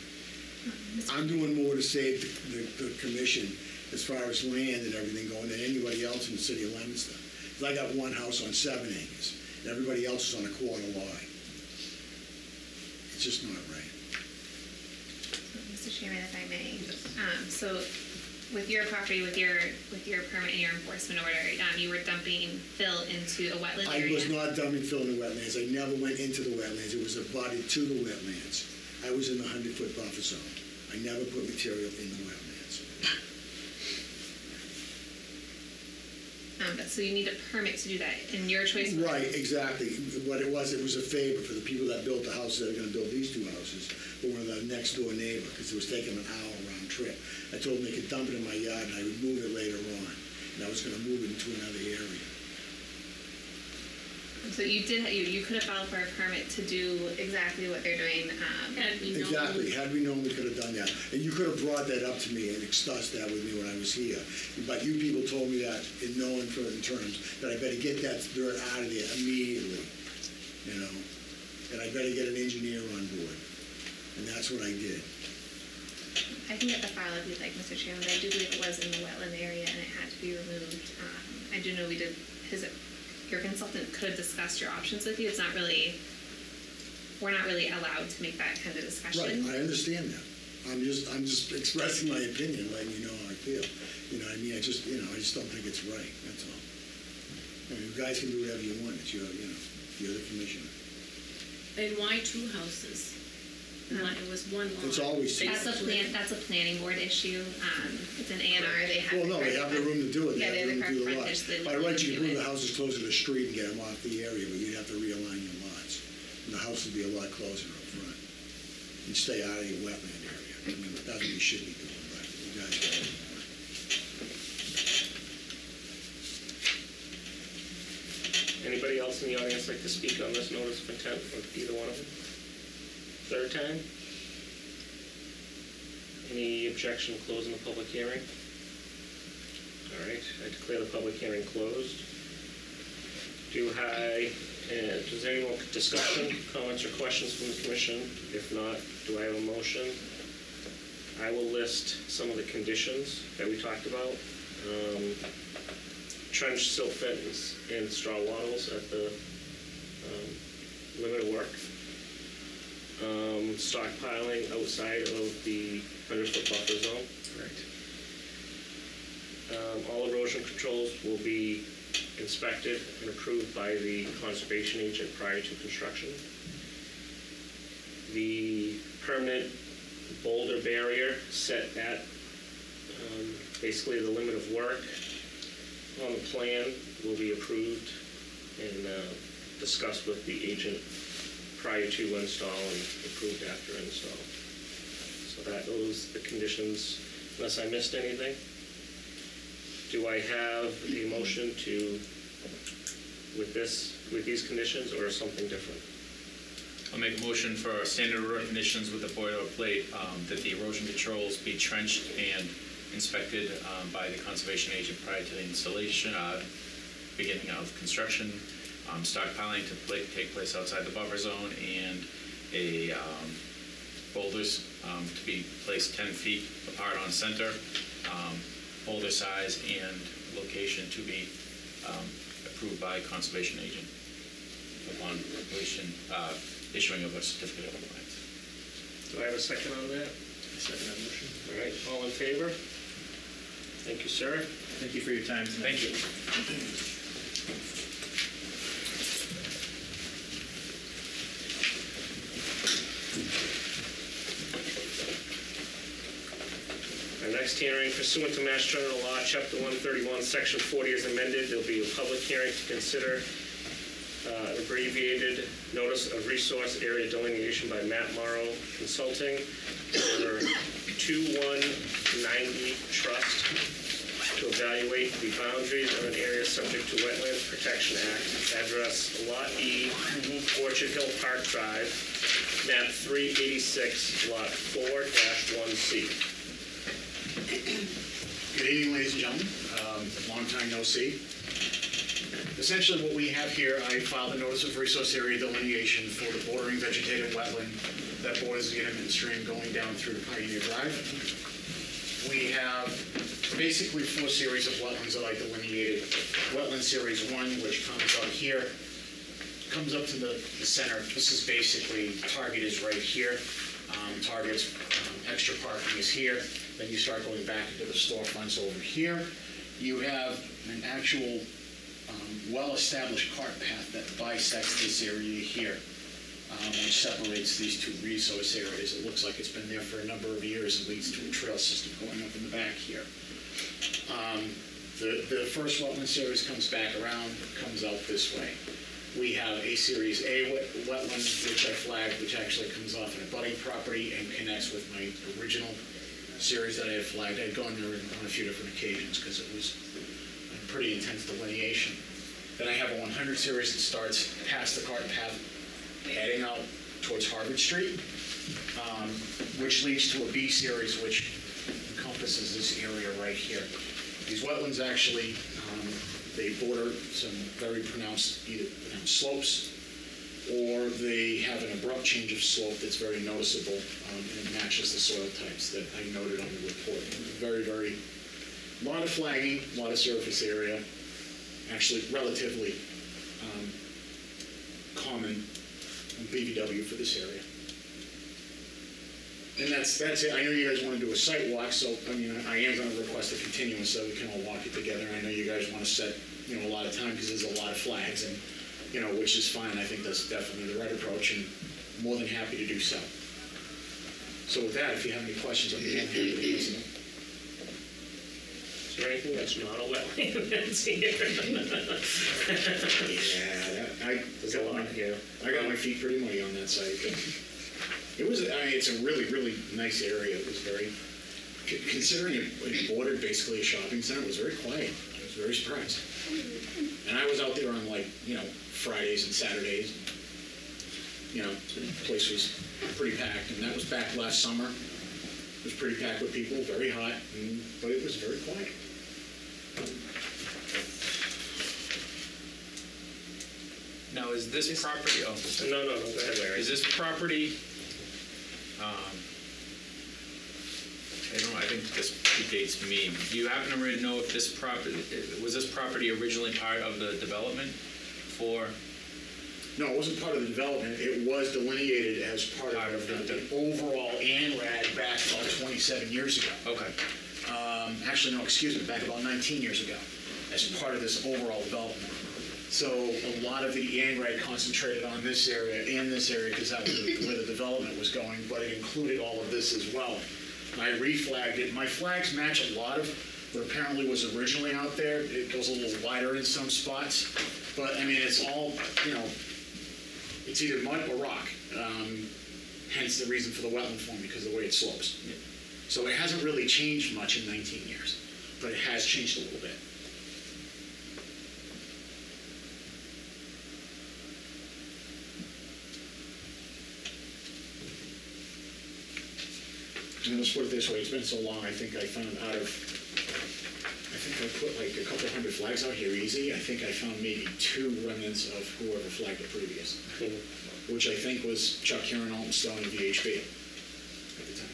I'm doing more to save the commission as far as land and everything going than anybody else in the city of Leominster. 'Cause I got one house on 7 acres, and everybody else is on a quarter lot. It's just not right. Mr. Chairman, if I may, so with your property, with your permit and your enforcement order, you were dumping fill into a wetland I area? was not dumping fill in the wetlands. I never went into the wetlands. It was abutted to the wetlands. I was in the 100-foot buffer zone. I never put material in the wetlands. But so you need a permit to do that, and your choice was? Right, exactly. What it was a favor for the people that built the houses that are gonna build these 2 houses, for one of the next door neighbor, because it was taking an hour round trip. I told them they could dump it in my yard and I would move it later on. And I was gonna move it into another area. So you could have filed for a permit to do exactly what they're doing. Had we known. Exactly. Had we known, we could have done that. And you could have brought that up to me and discussed that with me when I was here. But you people told me that in no uncertain terms, that I better get that dirt out of there immediately, you know? And I better get an engineer on board. And that's what I did. I can get the file if you'd like, Mr. Chairman, but I do believe it was in the wetland area and it had to be removed. I do know your consultant could have discussed your options with you. It's not really, we're not really allowed to make that kind of discussion. Right, I understand that. I'm just expressing my opinion, letting you know how I feel. You know what I mean? I just don't think it's right, that's all. I mean, you guys can do whatever you want. It's your, you're the commissioner. And why 2 houses? Why it was 1 lot? It's always two. That's a planning board issue. It's an A&R. They have. Well, no, they have the room to do it. Yeah, They have the room to do the frontage, lots. they By right, you do can move it. the houses closer to the street and get them off the area, but you'd have to realign your lots. And the house would be a lot closer up front. And stay out of your wetland area. I mean, that's what you should be doing, but you guys don't. Anybody else in the audience like to speak on this notice of intent for either one of them? Third time? Any objection to closing the public hearing? All right, I declare the public hearing closed. Does anyone want discussion, comments, or questions from the commission? If not, do I have a motion? I will list some of the conditions that we talked about. Trench silt fence and straw wattles at the limit of work. Stockpiling outside of the 100-foot buffer zone. Correct. All erosion controls will be inspected and approved by the conservation agent prior to construction. The permanent boulder barrier set at basically the limit of work on the plan will be approved and discussed with the agent prior to install and approved after install. So those are the conditions, unless I missed anything. Do I have a motion with these conditions or something different? I'll make a motion for standard road conditions with the boilerplate that the erosion controls be trenched and inspected by the conservation agent prior to the installation, beginning of construction, stockpiling to take place outside the buffer zone, and boulders to be placed 10 feet apart on center, boulder size and location to be approved by conservation agent upon completion, issuing of a certificate of compliance. Do I have a second on that? I second that motion. All right, all in favor? Thank you, sir. Thank you for your time tonight. Thank you. Our next hearing pursuant to Mass General Law, Chapter 131, Section 40 is amended. There'll be a public hearing to consider an abbreviated notice of resource area delineation by Matt Morrow Consulting for 2190 Trust to evaluate the boundaries of an area subject to Wetlands Protection Act, address Lot E, Orchard Hill Park Drive, map 386, Lot 4-1C. Good evening, ladies and gentlemen. Long time no see. Essentially what we have here, I filed a notice of resource area delineation for the bordering vegetated wetland that borders the intermittent stream going down through Pioneer Drive. We have basically 4 series of wetlands that I delineated. Wetland Series 1, which comes up here, comes up to the center. This is basically, target is right here. Target's extra parking is here. Then you start going back into the storefronts over here. You have an actual well-established cart path that bisects this area here, which separates these two resource areas. It looks like it's been there for a number of years and leads to a trail system going up in the back here. The first wetland series comes back around, comes out this way. We have a Series A wetland, which I flagged, which actually comes off an abutting property and connects with my original series that I had flagged. I had gone there on a few different occasions because it was a pretty intense delineation. Then I have a 100 series that starts past the cart path, heading out towards Harvard Street, which leads to a B series, which encompasses this area right here. These wetlands actually, they border some very pronounced either slopes, or they have an abrupt change of slope that's very noticeable, and it matches the soil types that I noted on the report. Very, very, a lot of flagging, a lot of surface area, actually relatively common BVW for this area. And that's it. I know you guys want to do a site walk, so I mean, I am going to request a continuance so we can all walk it together. I know you guys want to set, a lot of time because there's a lot of flags, and which is fine. I think that's definitely the right approach, and more than happy to do so. So with that, if you have any questions, I'll be happy to listen. Is there anything that's not a wetland that's here? Yeah, There's a lot here. I got my feet pretty muddy on that site. It was, it's a really, really nice area. It was very, considering it bordered basically a shopping center, it was very quiet. I was very surprised. And I was out there on Fridays and Saturdays. The place was pretty packed, and that was back last summer. It was pretty packed with people, very hot, but it was very quiet. Now, is this property, No, go ahead, Larry. is this property, I think this predates me. Do you happen to know if this property, was this property originally part of the development for? No, it wasn't part of the development. It was delineated as part of the overall ANRAD back about 27 years ago. Okay. Actually, no, excuse me, back about 19 years ago, as part of this overall development. So a lot of the ANRAD concentrated on this area and this area because that was where the development was going, but it included all of this as well. I reflagged it. My flags match a lot of what apparently was originally out there. It goes a little wider in some spots, but I mean, it's all, it's either mud or rock. Hence the reason for the wetland form, because of the way it slopes. So it hasn't really changed much in 19 years, but it has changed a little bit. And let's put it this way, it's been so long, I think I found I put like a couple hundred flags out here easy. I think I found maybe 2 remnants of whoever flagged it previous, which I think was Chuck Heron, Alton Stone, and VHB at the time.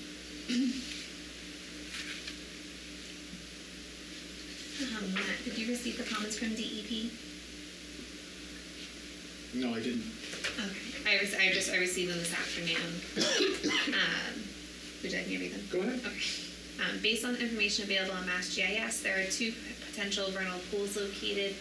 Matt, did you receive the comments from DEP? No, I didn't. Okay, I received them this afternoon. Would you like me to read them? Go ahead. Okay. Based on the information available on MassGIS, there are 2 potential vernal pools located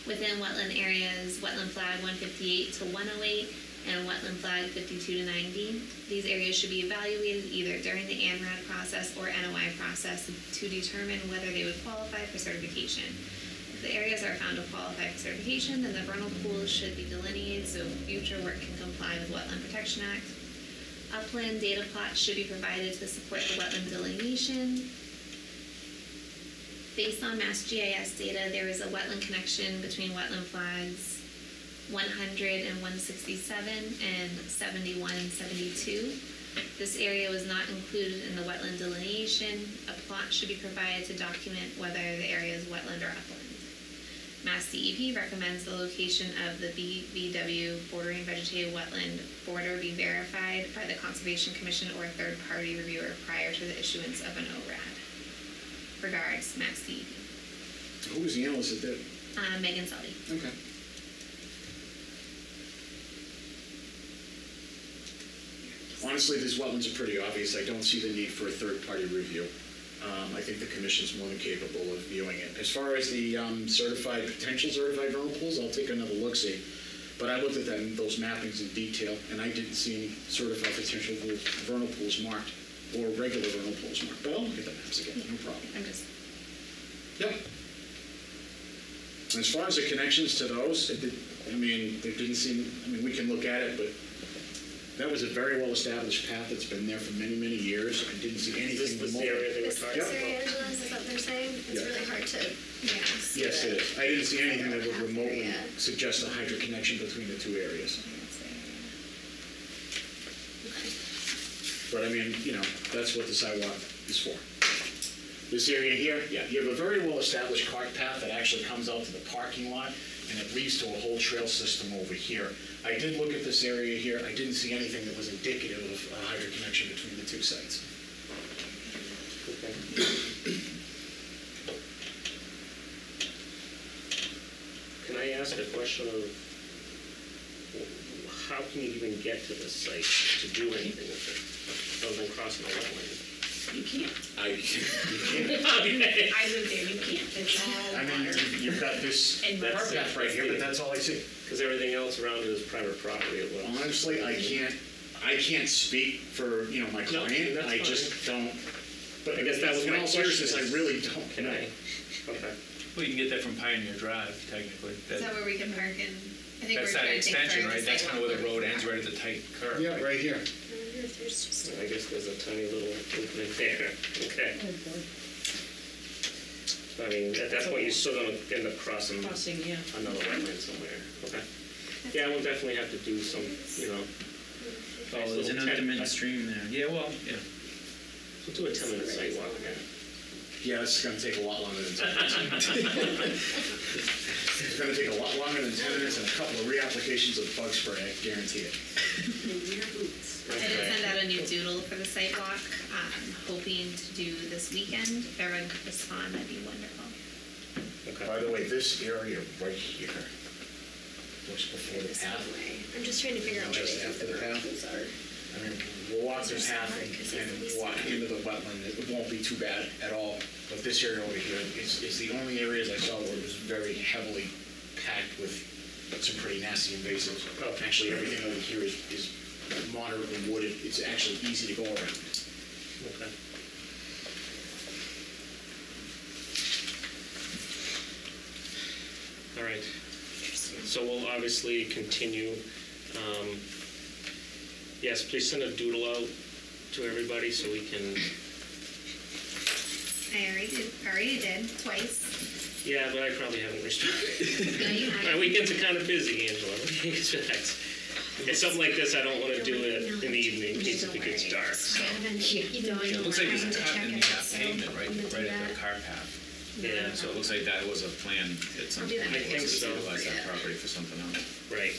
within wetland areas, wetland flag 158 to 108 and wetland flag 52 to 90. These areas should be evaluated either during the ANRAD process or NOI process to determine whether they would qualify for certification. If the areas are found to qualify for certification, then the vernal pools should be delineated so future work can comply with Wetland Protection Act. Upland data plots should be provided to support the wetland delineation. Based on MassGIS data, there is a wetland connection between wetland flags 100 and 167 and 71 and 72. This area was not included in the wetland delineation. A plot should be provided to document whether the area is wetland or upland. Mass DEP recommends the location of the BVW bordering vegetated wetland border be verified by the Conservation Commission or a third-party reviewer prior to the issuance of an ORAD. Regards, Max DEP. Who was the analyst that did? Megan Sully. Okay. Honestly, these wetlands are pretty obvious. I don't see the need for a third-party review. I think the commission's more than capable of viewing it. As far as the potential certified vernal pools, I'll take another look-see. But I looked at those mappings in detail, and I didn't see any certified potential vernal pools marked, or regular vernal pools marked. But I'll look at the maps again, no problem. I'm just, Yep. As far as the connections to those, there didn't seem, we can look at it, but that was a very well-established path that's been there for many, many years. I didn't see anything This was the remotely. area they were This talking area, about. Angela, is that what they're saying? It's Yeah. really hard to, yeah. see Yes, it is. I didn't see anything that would remotely Yeah. suggest a hydro connection between the two areas. But that's what the sidewalk is for. This area here, yeah, you have a very well-established cart path that actually comes out to the parking lot, and it leads to a whole trail system over here. I did look at this area here. I didn't see anything that was indicative of a hydro connection between the two sites. Can I ask a question of how can you even get to this site to do anything with it, other than crossing a wetland? You can't. Okay. I live there, you can't. It's all water. You've got this And cart that's- path right here, but that's all I see. Because everything else around it is private property at once. Honestly, I can't speak for, my No, client. that's I fine. just don't. But I guess that was in my all question seriousness, I is- really don't. Can I? Okay. Well, you can get that from Pioneer Drive, technically. is that where we can park in? I think we're That's trying that to take extension, part right? in That's kind of where the sidewalk. road ends, right at the tight curve. Yeah, right here. I wonder if there's just. I guess there's a tiny little opening there. Okay. So, at that point, you're still gonna end up crossing Crossing, yeah. another wetland somewhere. Okay. Yeah, we'll definitely have to do some, Oh, nice there's an little undimined stream there. Yeah, well, yeah. We'll do a 10-minute site walk again. Yeah, this is gonna take a lot longer than 10 minutes. It's gonna take a lot longer than 10 minutes and a couple of reapplications of bug spray, I guarantee it. I did send out a new doodle for the site walk, hoping to do this weekend. If everyone could respond, that'd be wonderful. By the way, this area right here was before the This path. way. I'm just trying to figure out where Just they think after the path? roads are. We'll walk the path and walk into the wetland. It won't be too bad at all. But this area over here is the only areas I saw where it was very heavily packed with some pretty nasty invasives. Actually, everything over here is moderately wooded. It's actually easy to go around. Okay. All right. So we'll obviously continue. Yes, please send a doodle out to everybody so we can, I already did, twice. yeah, but I probably haven't responded. No, you My haven't. weekends are kind of busy, Angela. What do you expect? It's something like this, I don't want to do it in the evening in case it gets dark. so. Even though It you looks like were there's a trying to cut check in it, the so pavement right I'm gonna do at the that. car path. Yeah, So it looks like that was a plan at some I'll do point. that. I think was to so. utilize that Yeah. property for something else. right.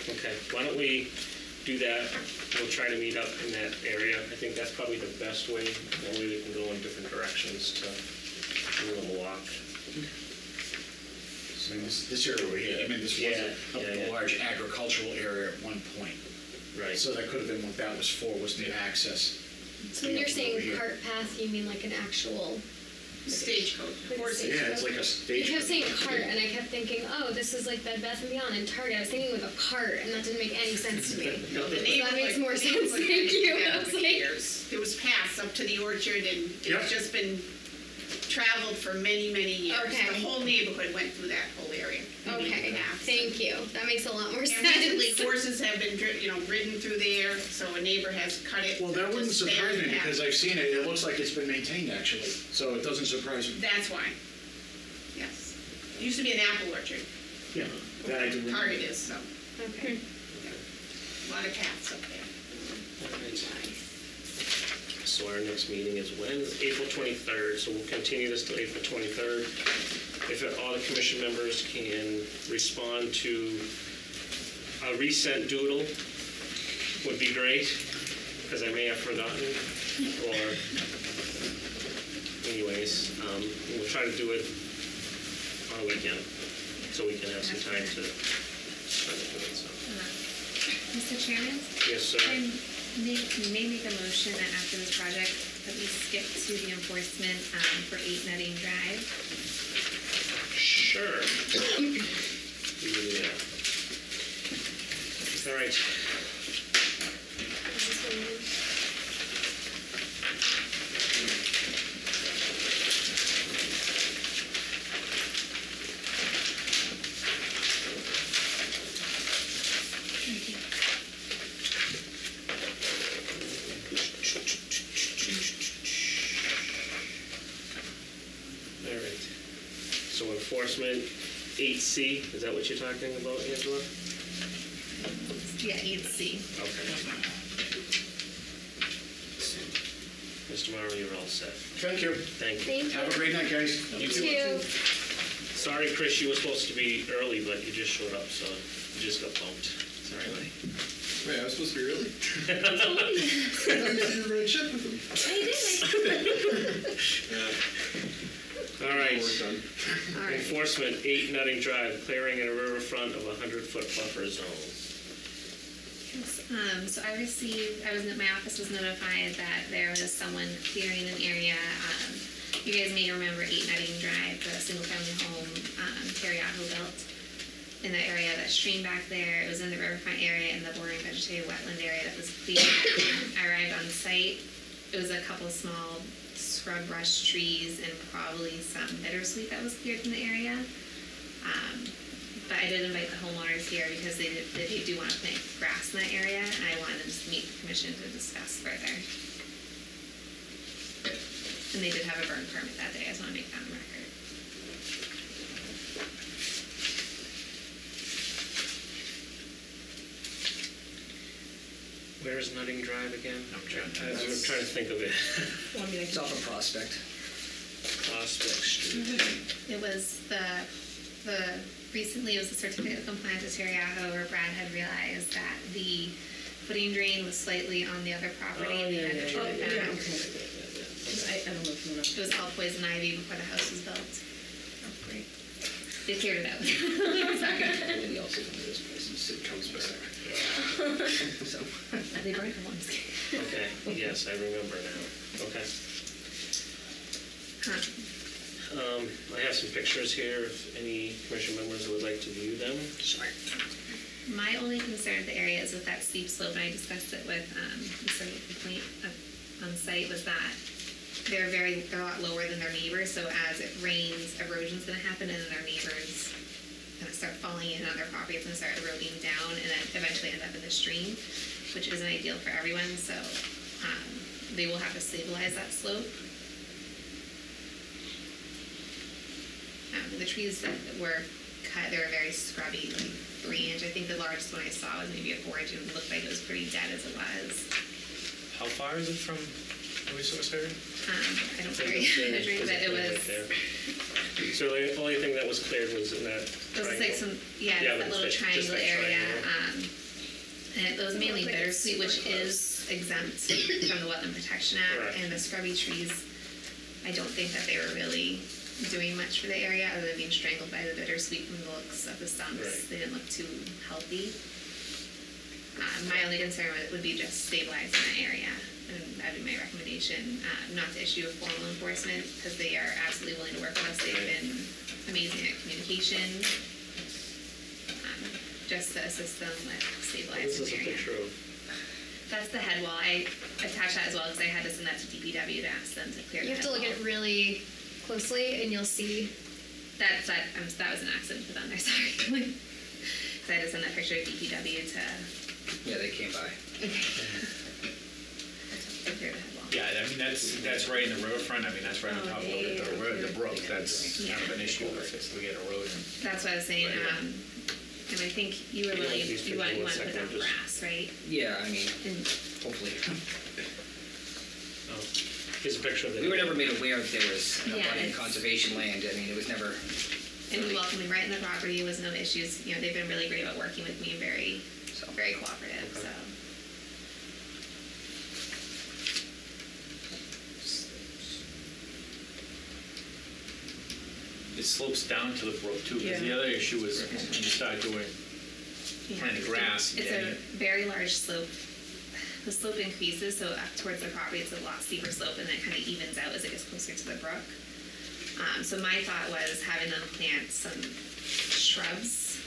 Okay, why don't we do that? We'll try to meet up in that area. I think that's probably the best way. That way we can go in different directions to do a little walk. So this area over here, this was Yeah. a large agricultural area at one point. Right. So that could have been what that was for, was the access. So when you're Over saying here. cart path, you mean like an actual? Stagecoach, Like a horses. stage- Yeah, it's like a stage. You kept saying cart, and I kept thinking, oh, this is like Bed Bath & Beyond and Target. I was thinking with a cart, and that didn't make any sense to me. No, the That neighborhood. makes more the sense, neighborhood thank you. had I was for like- years. There was paths up to the orchard, and Yep. it's just been traveled for many, many years. Okay. The whole neighborhood went through that whole area. Okay, thank you. That makes a lot more And sense. recently, horses have been, ridden through there, so a neighbor has cut it. Well, that wouldn't to spare surprise the me path. because I've seen it. It looks like it's been maintained actually. So it doesn't surprise me. That's why. Yes. It used to be an apple orchard. Yeah. That I do remember. Target is, so, Okay. a lot of paths up there. So our next meeting is when? April 23rd, so we'll continue this till April 23rd. If all the commission members can respond to a resent doodle, would be great, because I may have forgotten. or anyways, we'll try to do it on a weekend, so we can have some time to try to do it, so. Mr. Chairman? Yes, sir. I may make a motion that after this project, that we skip to the enforcement for 8 Nutting Drive. Sure. We can do that. All right. Is this one? Thank you. All right. So enforcement 8C, is that what you're talking about, Angela? Yeah, 8C. Okay. Mr. Morrow, you're all set. Thank you. Thank you. Thank you. Have a great night, guys. You too. Sorry, Chris, you were supposed to be early, but you just showed up, so you just got bumped. Sorry, buddy. Wait, I was supposed to be early? I You red ship with them. did. All right. Work done. All right. Enforcement 8 Nutting Drive, clearing in a riverfront of a 100-foot buffer zone. So my office was notified that there was someone clearing an area. You guys may remember 8 Nutting Drive, the single-family home Terry Aho built in the area, that stream back there. It was in the riverfront area in the bordering vegetated wetland area that was cleared. I arrived on site. It was a couple small scrub brush trees and probably some bittersweet that was cleared in the area. But I did invite the homeowners here because they do want to plant grass in that area, and I wanted them to meet the commission to discuss further. And they did have a burn permit that day. I just want to make that on record. Where is Nutting Drive again? I'm trying I'm trying to think of it. It's off of Prospect. Prospect Street. It was recently it was a certificate of compliance with Terry Aho where Brad had realized that the footing drain was slightly on the other property and they had to trim it back. I don't know if you want to. It was all poison ivy before the house was built. Great. They cleared it out. We also come to this place and sit comes back. So. They burned it once. Okay, yes, I remember now. Okay. I have some pictures here, if any commission members would like to view them. Sure. My only concern with the area is with that steep slope, and I discussed it with Mr. Complaint on site, was that they're a lot lower than their neighbors, so as it rains, erosion's gonna happen, and then their neighbors gonna start falling in on their property, it's gonna start eroding down, and then eventually end up in the stream, which isn't ideal for everyone, so they will have to stabilize that slope. The trees that were cut, they were very scrubby, like 3-inch. I think the largest one I saw was maybe a 4-inch, and it looked like it was pretty dead as it was. How far is it from Resource Area? I don't carry measuring, but it was. So the only thing that was cleared was in that It was like triangle? that little just triangle that area. triangle. And it was mainly Like it's bittersweet, which super is exempt from the Wetland Protection Act. Correct. And the scrubby trees, I don't think that they were really doing much for the area other than being strangled by the bittersweet from the looks of the stumps. Right. They didn't look too healthy. My only concern would be just stabilizing that area. And that would be my recommendation, not to issue a formal enforcement, because they are absolutely willing to work with us. They've been amazing at communication, just to assist them with This stabilizing is the a area. picture of, That's the head wall. I attached that as well because I had to send that to DPW to ask them to clear You the have to head look at it wall. really closely and you'll see. That was an accident to put on there, sorry. So I had to send that picture to DPW to Yeah, they came by. clear the head wall. Yeah, I mean, that's right in the riverfront, I mean, that's right on top of the brook, that's kind of an issue if it's to get erosion. That's what I was saying. And I think you were Can you willing, hold these you want for to 1 put second, down just- grass, right? Yeah, I mean, And hopefully. oh, here's a picture of it. We were never made aware that there was an Yeah, abutting it's- conservation land. I mean, it was never. And we welcomed me right in the property, was no issues. You know, they've been really great about working with me and very cooperative, Okay. so. it slopes down to the brook too, because the other issue is when you start doing, planting grass. It's a very large slope. The slope increases, so up towards the property, it's a lot steeper slope, and then it kind of evens out as it gets closer to the brook. So my thought was having them plant some shrubs,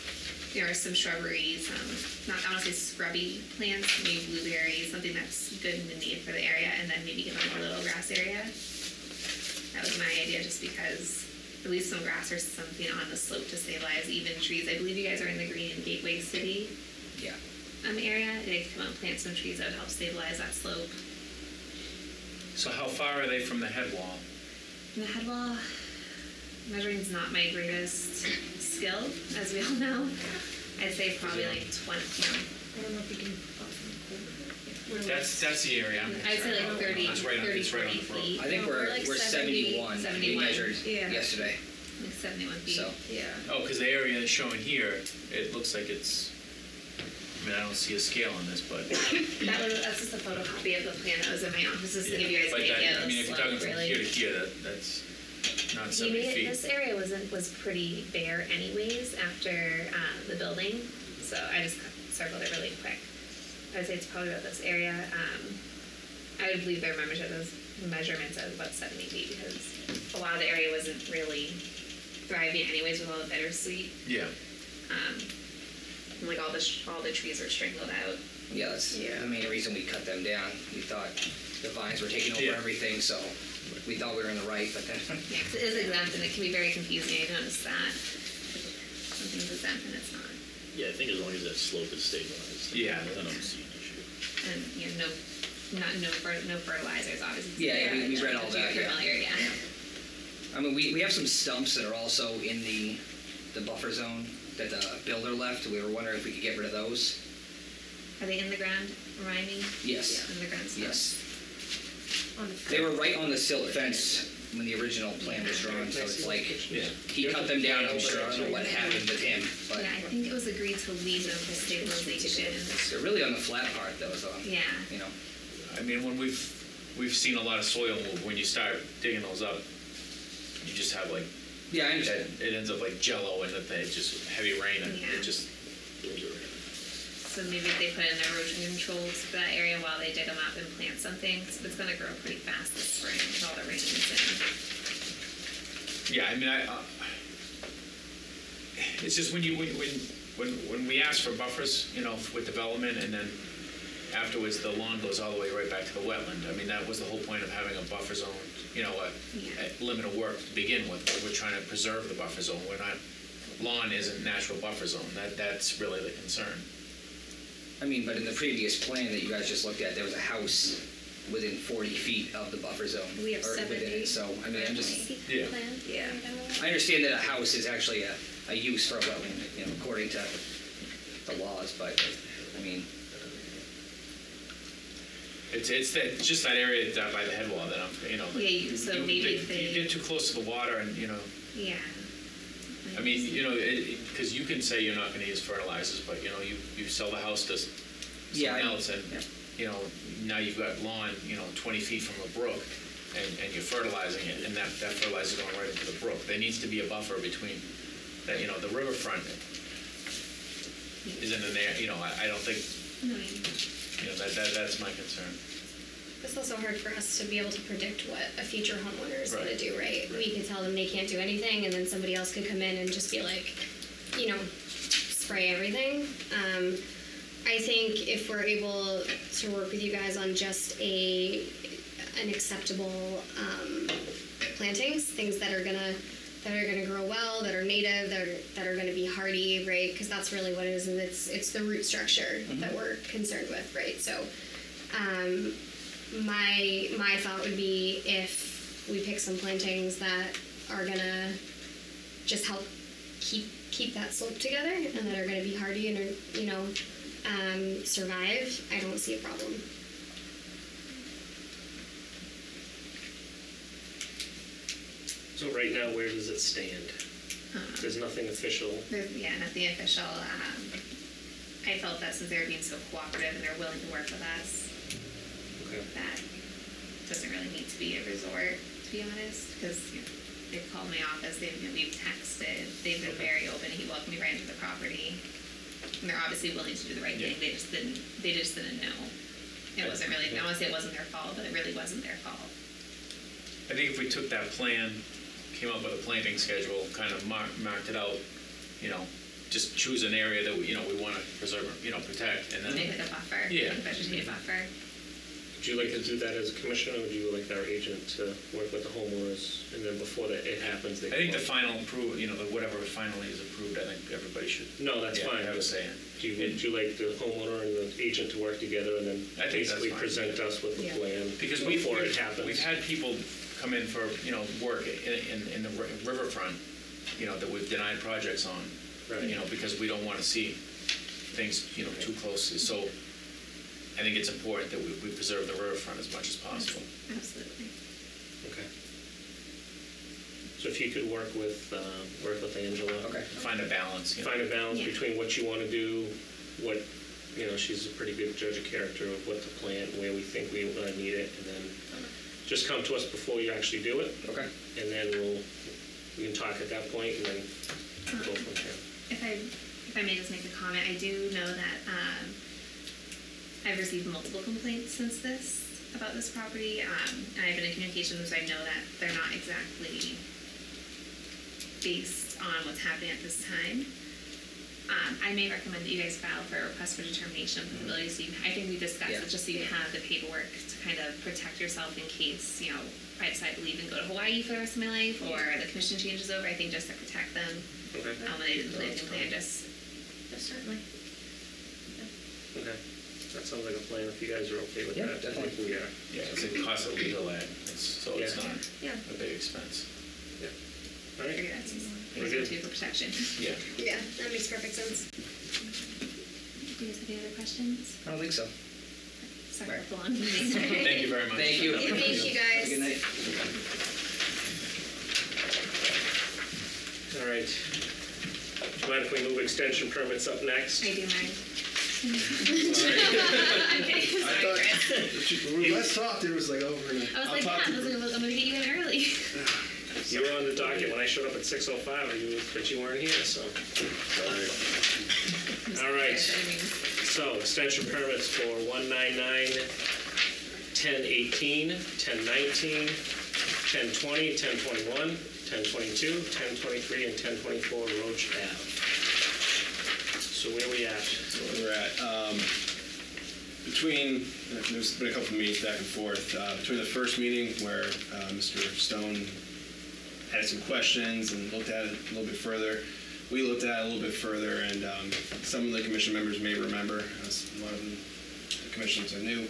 or some shrubbery, I don't want to say scrubby plants, maybe blueberries, something that's good and needed for the area, and then maybe give them a little grass area. That was my idea, just because at least some grass or something on the slope to stabilize even trees. I believe you guys are in the Green Gateway City Yeah. area. They could come out and plant some trees that would help stabilize that slope. So how far are they from the head wall? And the head wall, measuring's not my greatest skill, as we all know. I'd say probably like 20, I don't know if you can. That's the area I'm I'd say concerned like about. 30, It's right on- 30, it's right on 40 the brook. feet. I think No, we're we're like 71. We 71. measured Yeah. yesterday. Like 71 feet. So- Yeah. Oh, because the area is shown here, it looks like it's, I mean, I don't see a scale on this, but. That's just a photocopy of the plan that was in my office, just to give you guys But an that- idea I of mean, the if you're slope, talking from really. here to here, that's not You 70 made feet. this area was pretty bare anyways after the building, so I just circled it really quick. I'd say it's probably about this area. I would believe their measurements as about 70 feet, because a lot of the area wasn't really thriving anyways with all the bittersweet. Yeah. And like all the trees were strangled out. Yeah, that's the main reason we cut them down. We thought the vines were taking over Yeah. everything, so we thought we were in the right, but then, Yeah, 'cause it is exempt and it can be very confusing. I noticed that. Something's exempt and it's not. Yeah, I think as long as that slope is stabilized. Yeah. I don't see an issue. And, no fertilizers, obviously. Yeah, we read all that, yeah. Familiar, yeah. I mean, we have some stumps that are also in the buffer zone that the builder left. We were wondering if we could get rid of those. Are they in the ground? Remind me? Yes. In the ground stuff? Yes. On the They were right on the silt fence when the original plan was drawn, so it's like, Yeah. he cut them down, I'm sure, I don't know what happened with him, but Yeah, I think it was agreed to leave them for stabilization. they're really on the flat part though, so, Yeah. you know. I mean, when we've seen a lot of soil move, when you start digging those up, you just have like, Yeah, I understand. it ends up like jello and it's just heavy rain and Yeah. it just, So maybe if they put in erosion controls for that area while they dig them up and plant something, so it's gonna grow pretty fast this spring with all the rains in. yeah, I mean, it's just when we ask for buffers, with development, and then afterwards the lawn goes all the way right back to the wetland. I mean, that was the whole point of having a buffer zone, a limit of work to begin with. We're trying to preserve the buffer zone. Lawn isn't natural buffer zone. That's really the concern. I mean, but in the previous plan that you guys just looked at, there was a house within 40 feet of the buffer zone. We have or within 70. it. So, I mean, Yeah. Plan? Yeah. I understand that a house is actually a use for a wetland, according to the laws, but, I mean, It's just that area down by the head wall that I'm, Yeah, so maybe you get too close to the water and, Yeah. I mean, because you can say you're not going to use fertilizers, but you sell the house to Yeah, someone else, and now you've got lawn 20 feet from the brook, and you're fertilizing it, and that fertilizer is going right into the brook. There needs to be a buffer between that. The riverfront isn't in there. I don't think that's my concern. It's also hard for us to be able to predict what a future homeowner is going Right. to do, right? We could tell them they can't do anything, and then somebody else could come in and just be like, spray everything. I think if we're able to work with you guys on just an acceptable plantings, things that are gonna grow well, that are native, that are gonna be hardy, right? Because that's really what it is, and it's the root structure that we're concerned with, right? So, my thought would be if we pick some plantings that are gonna just help keep that slope together and that are gonna be hardy and are, survive, I don't see a problem. So right now, where does it stand? There's nothing official. Nothing official. I felt that since they're being so cooperative and they're willing to work with us, Okay. that doesn't really need to be a resort, to be honest, because they've called my office, we've texted, they've been very open, he welcomed me right into the property. And they're obviously willing to do the right thing, they just didn't know. It wasn't really, I want to say it wasn't their fault, but it really wasn't their fault. I think if we took that plan, came up with a planting schedule, kind of marked it out, just choose an area that we want to preserve, protect, and then. Make like a buffer, Yeah. like a vegetative buffer. Would you like to do that as a commissioner, or would you like our agent to work with the homeowners, and then before it happens, they? I think the final approval, whatever finally is approved, I think everybody should. No, that's fine. Have a say in. Would you like the homeowner and the agent to work together and then I think that's basically fine. present us with the Yeah. plan Because before it happens? We've had people come in for, work in the riverfront, that we've denied projects on. Right. Because we don't want to see things, too closely. So I think it's important that we preserve the riverfront as much as possible. Absolutely. Okay. So if you could work with Angela. Okay. Find a balance, Find a balance Yeah. between what you want to do, what, she's a pretty good judge of character of what to plant, where we think we need it, and then just come to us before you actually do it, Okay. and then we can talk at that point, and then go from there. If I may just make a comment, I do know that I've received multiple complaints since this, about this property, and I've been in communication, so I know that they're not exactly based on what's happening at this time. I may recommend that you guys file for a request for determination of livability, so I think we discussed it, just so you have the paperwork to kind of protect yourself in case, I decide to leave and go to Hawaii for the rest of my life, or the commission changes over. I think just to protect them, Okay. when they did the planting plan, just. Certainly. Okay. That sounds like a plan, if you guys are okay with Yeah, that. definitely. We are. Yeah, it's a cost of legal ad, so it's Yeah. not Yeah. a big expense. All right. Figure that's We're easier good. too for protection. Yeah. Yeah, that makes perfect sense. Do you guys have any other questions? I don't think so. Sorry for the long meeting. Thank you very much. Thank you. Thank you, guys. Good night. All right. Do you mind if we move extension permits up next? I do mind. Okay, I sorry, Chris. thought, when we last talked, it was like over and I was like, yeah, I'm gonna get you in early. You were on the docket when I showed up at 6:05, but you weren't here, so. All right. So, extension permits for 199, 1018, 1019, 1020, 1021, 1022, 1023, and 1024 Roach Ave. So where are we at? where we're at. There's been a couple of meetings back and forth. Between the first meeting where Mr. Stone had some questions and looked at it a little bit further, we looked at it a little bit further, and some of the commission members may remember, a lot of the commissions are new,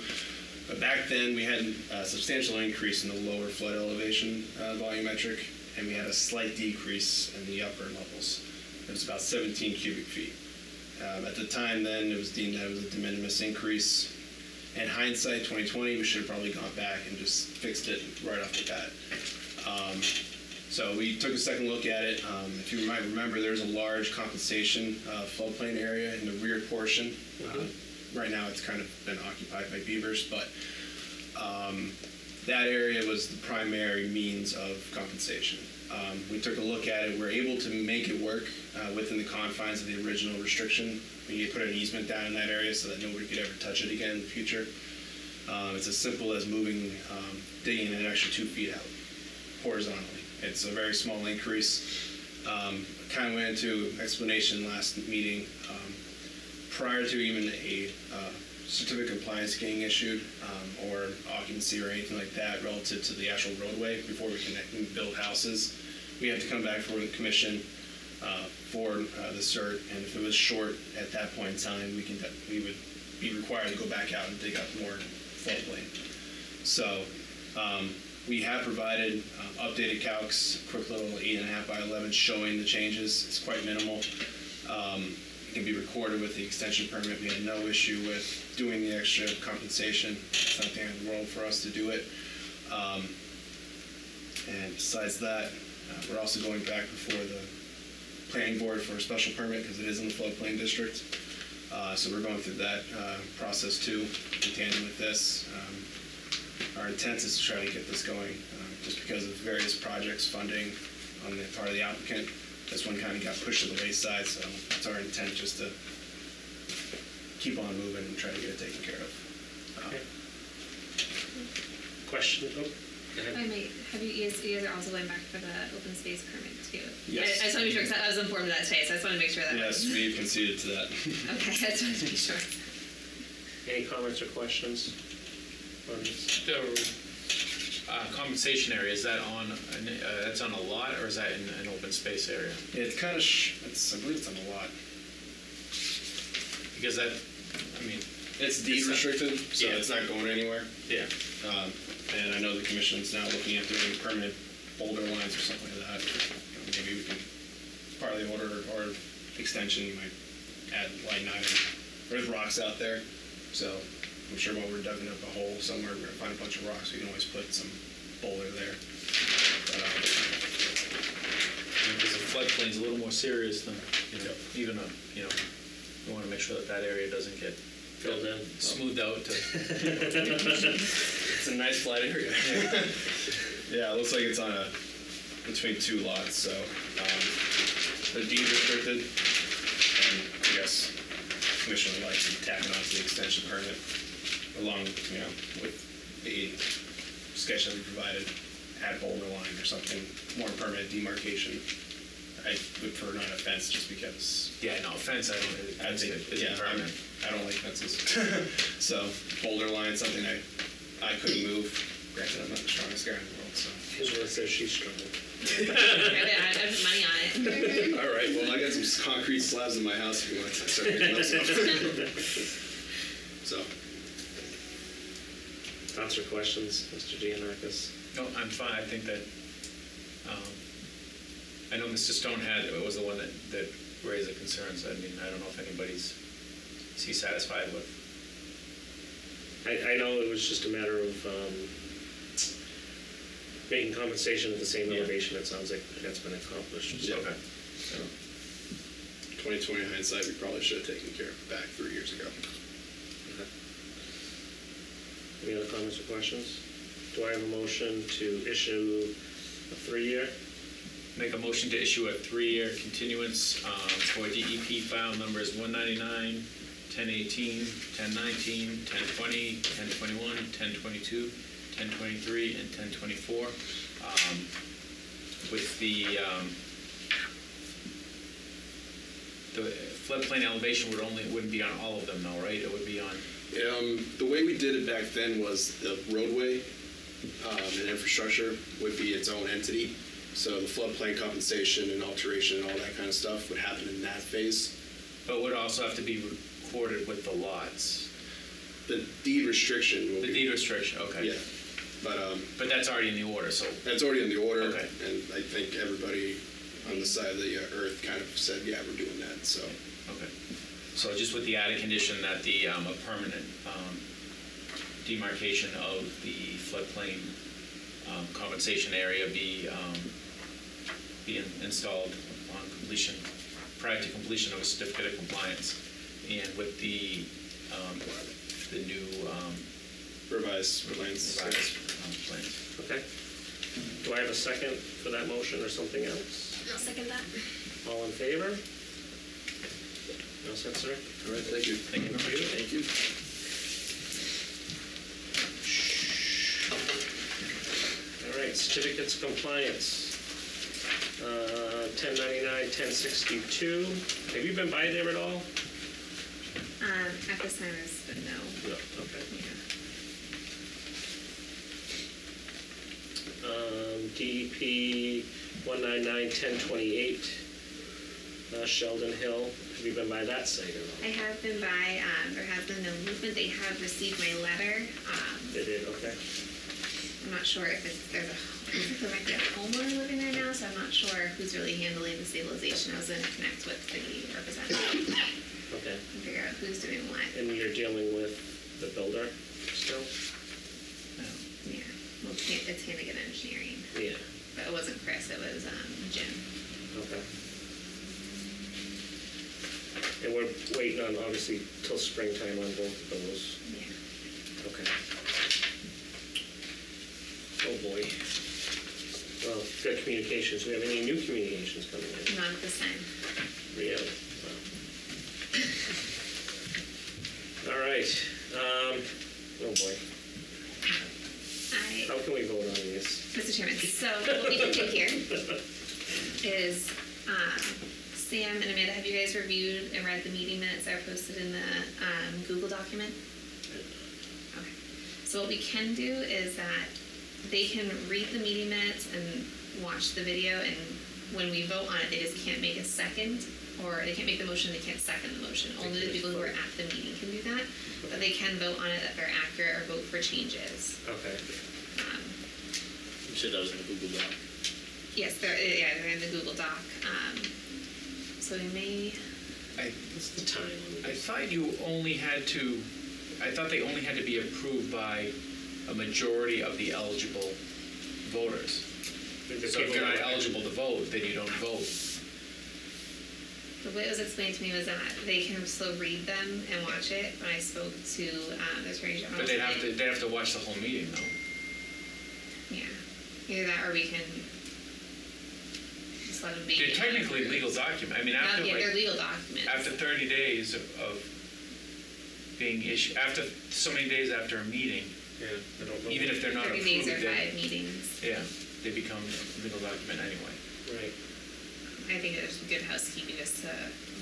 but back then we had a substantial increase in the lower flood elevation volumetric, and we had a slight decrease in the upper levels. It was about 17 cubic feet. At the time then, it was deemed that it was a de minimis increase. In hindsight, 2020, we should have probably gone back and just fixed it right off the bat. So we took a second look at it. If you might remember, there's a large compensation floodplain area in the rear portion. Right now it's kind of been occupied by beavers, but that area was the primary means of compensation. We took a look at it. We're able to make it work within the confines of the original restriction. We put an easement down in that area so that nobody could ever touch it again in the future. It's as simple as digging an extra 2 feet out horizontally. It's a very small increase. Kind of went into explanation last meeting. Prior to even a certificate of compliance getting issued or occupancy or anything like that relative to the actual roadway before we can build houses, we have to come back before the commission for the cert, and if it was short at that point in time, we would be required to go back out and dig up more floodplain. So we have provided updated calcs, quick little 8.5 by 11 showing the changes. It's quite minimal. It can be recorded with the extension permit. We had no issue with doing the extra compensation. It's not the end of the world for us to do it. And besides that, we're also going back before the planning board for a special permit because it is in the floodplain district. So we're going through that process too, in tandem with this. Our intent is to try to get this going just because of various projects funding on the part of the applicant. This one kind of got pushed to the wayside, so it's our intent just to keep on moving and try to get it taken care of. Okay. Question? Oh, go If ahead. I might, have you guys are also going back for the open space permit too? Yes. I just want to be sure, because I was informed of that today, so I just want to make sure that. Yes, we've conceded to that. Okay, I just wanted to be sure. Any comments or questions on this? The compensation area, is that on, that's on a lot, or is that in an open space area? It's kind of, I believe it's on a lot. Because that, I mean, It's deed restricted, so Yeah. it's not going anywhere. yeah, And I know the commission's now looking at doing permanent boulder lines or something like that. Maybe we can, part of the order or extension, you might add line item. There's rocks out there, so I'm sure when we're digging up a hole somewhere, we're gonna find a bunch of rocks. We can always put some boulder there. because the floodplain's a little more serious than, even a, you want to make sure that that area doesn't get Filled in. smoothed out to. It's a nice flat area. Yeah, it looks like it's on between two lots, so they're deed restricted, and I guess commission would like to tack it onto the extension permit along, with the sketch that we provided, add boulder line or something, more permanent demarcation. I would prefer not a fence just because. Yeah, no offense, I don't. I think, yeah, I don't like fences. So boulder line, something I couldn't move. Granted, I'm not the strongest guy in the world, so. Angela says she's struggling. I put money on it. All right, well, I got some concrete slabs in my house if you want to start picking up stuff. So, Thoughts or questions, Mr. Giannakis? No, I'm fine. I think that, I know Mr. Stonehead was the one that raised the concerns. I mean, I don't know if is he satisfied with? I know it was just a matter of making compensation at the same elevation. It sounds like that's been accomplished. So. Okay. 2020 hindsight, we probably should have taken care of it back 3 years ago. Okay. Any other comments or questions? Do I have a motion to issue a 3-year? Make a motion to issue a 3-year continuance for DEP file numbers 199, 1018, 1019, 1020, 1021, 1022, 1023, and 1024. With the floodplain elevation wouldn't be on all of them though, right? It would be on. The way we did it back then was the roadway and infrastructure would be its own entity. So the floodplain compensation and alteration and all that kind of stuff would happen in that phase. But would also have to be recorded with the lots. The deed restriction will The be. deed restriction, okay. Yeah. But that's already in the order, so. That's already in the order. Okay. And I think everybody on the side of the earth kind of said, yeah, we're doing that, so. Okay. So just with the added condition that a permanent demarcation of the floodplain compensation area be installed on completion, prior to completion of a certificate of compliance, and with the new Revised plans. plans. Okay. Do I have a second for that motion or something else? I'll second that. All in favor? No set, sir? All right, thank you. Thank you very much. Thank you. All right, certificates of compliance. 1099, 1062. Have you been by there at all? At this time, it's been no. No. Okay. DEP 199, 1028. Sheldon Hill. Have you been by that site at all? I have been by, there has been no movement. They have received my letter. They did, okay. I'm not sure if there might be a homeowner living there now, so I'm not sure who's really handling the stabilization. I was going to connect with the representative Okay. and figure out who's doing what. And you're dealing with the builder still? Yeah, well, it's Hannigan Engineering, Yeah. but it wasn't Chris, it was Jim. Okay. And we're waiting on, obviously, till springtime on both of those. Yeah. Okay. Oh, boy. good communications. Do we have any new communications coming in? Not at this time. Really? Wow. All right. Oh boy. How can we vote on these? Mr. Chairman, so what we can do here is, Sam and Amanda, have you guys reviewed and read the meeting minutes that are posted in the Google document? Okay. So what we can do is that they can read the meeting minutes and watch the video, and when we vote on it, they just can't make a second, or they can't make the motion, they can't second the motion. Only the people who are at the meeting can do that, but they can vote on it if they're accurate or vote for changes. Okay. You said that was in the Google Doc. Yes, they're in the Google Doc. So we may. What's the time? I thought they only had to be approved by a majority of the eligible voters. So if you're not eligible to vote, then you don't vote. The way it was explained to me was that they can still read them and watch it. When I spoke to the Attorney General, But they'd have to watch the whole meeting, though. yeah, either that or we can just let them be. They're technically legal documents. I mean, after they're legal documents. after 30 days of being issued, after so many days after a meeting, Yeah, I don't know. even if they're not 30 approved, days or they- 5 meetings. yeah, they become legal document anyway. Right. I think it's good housekeeping just to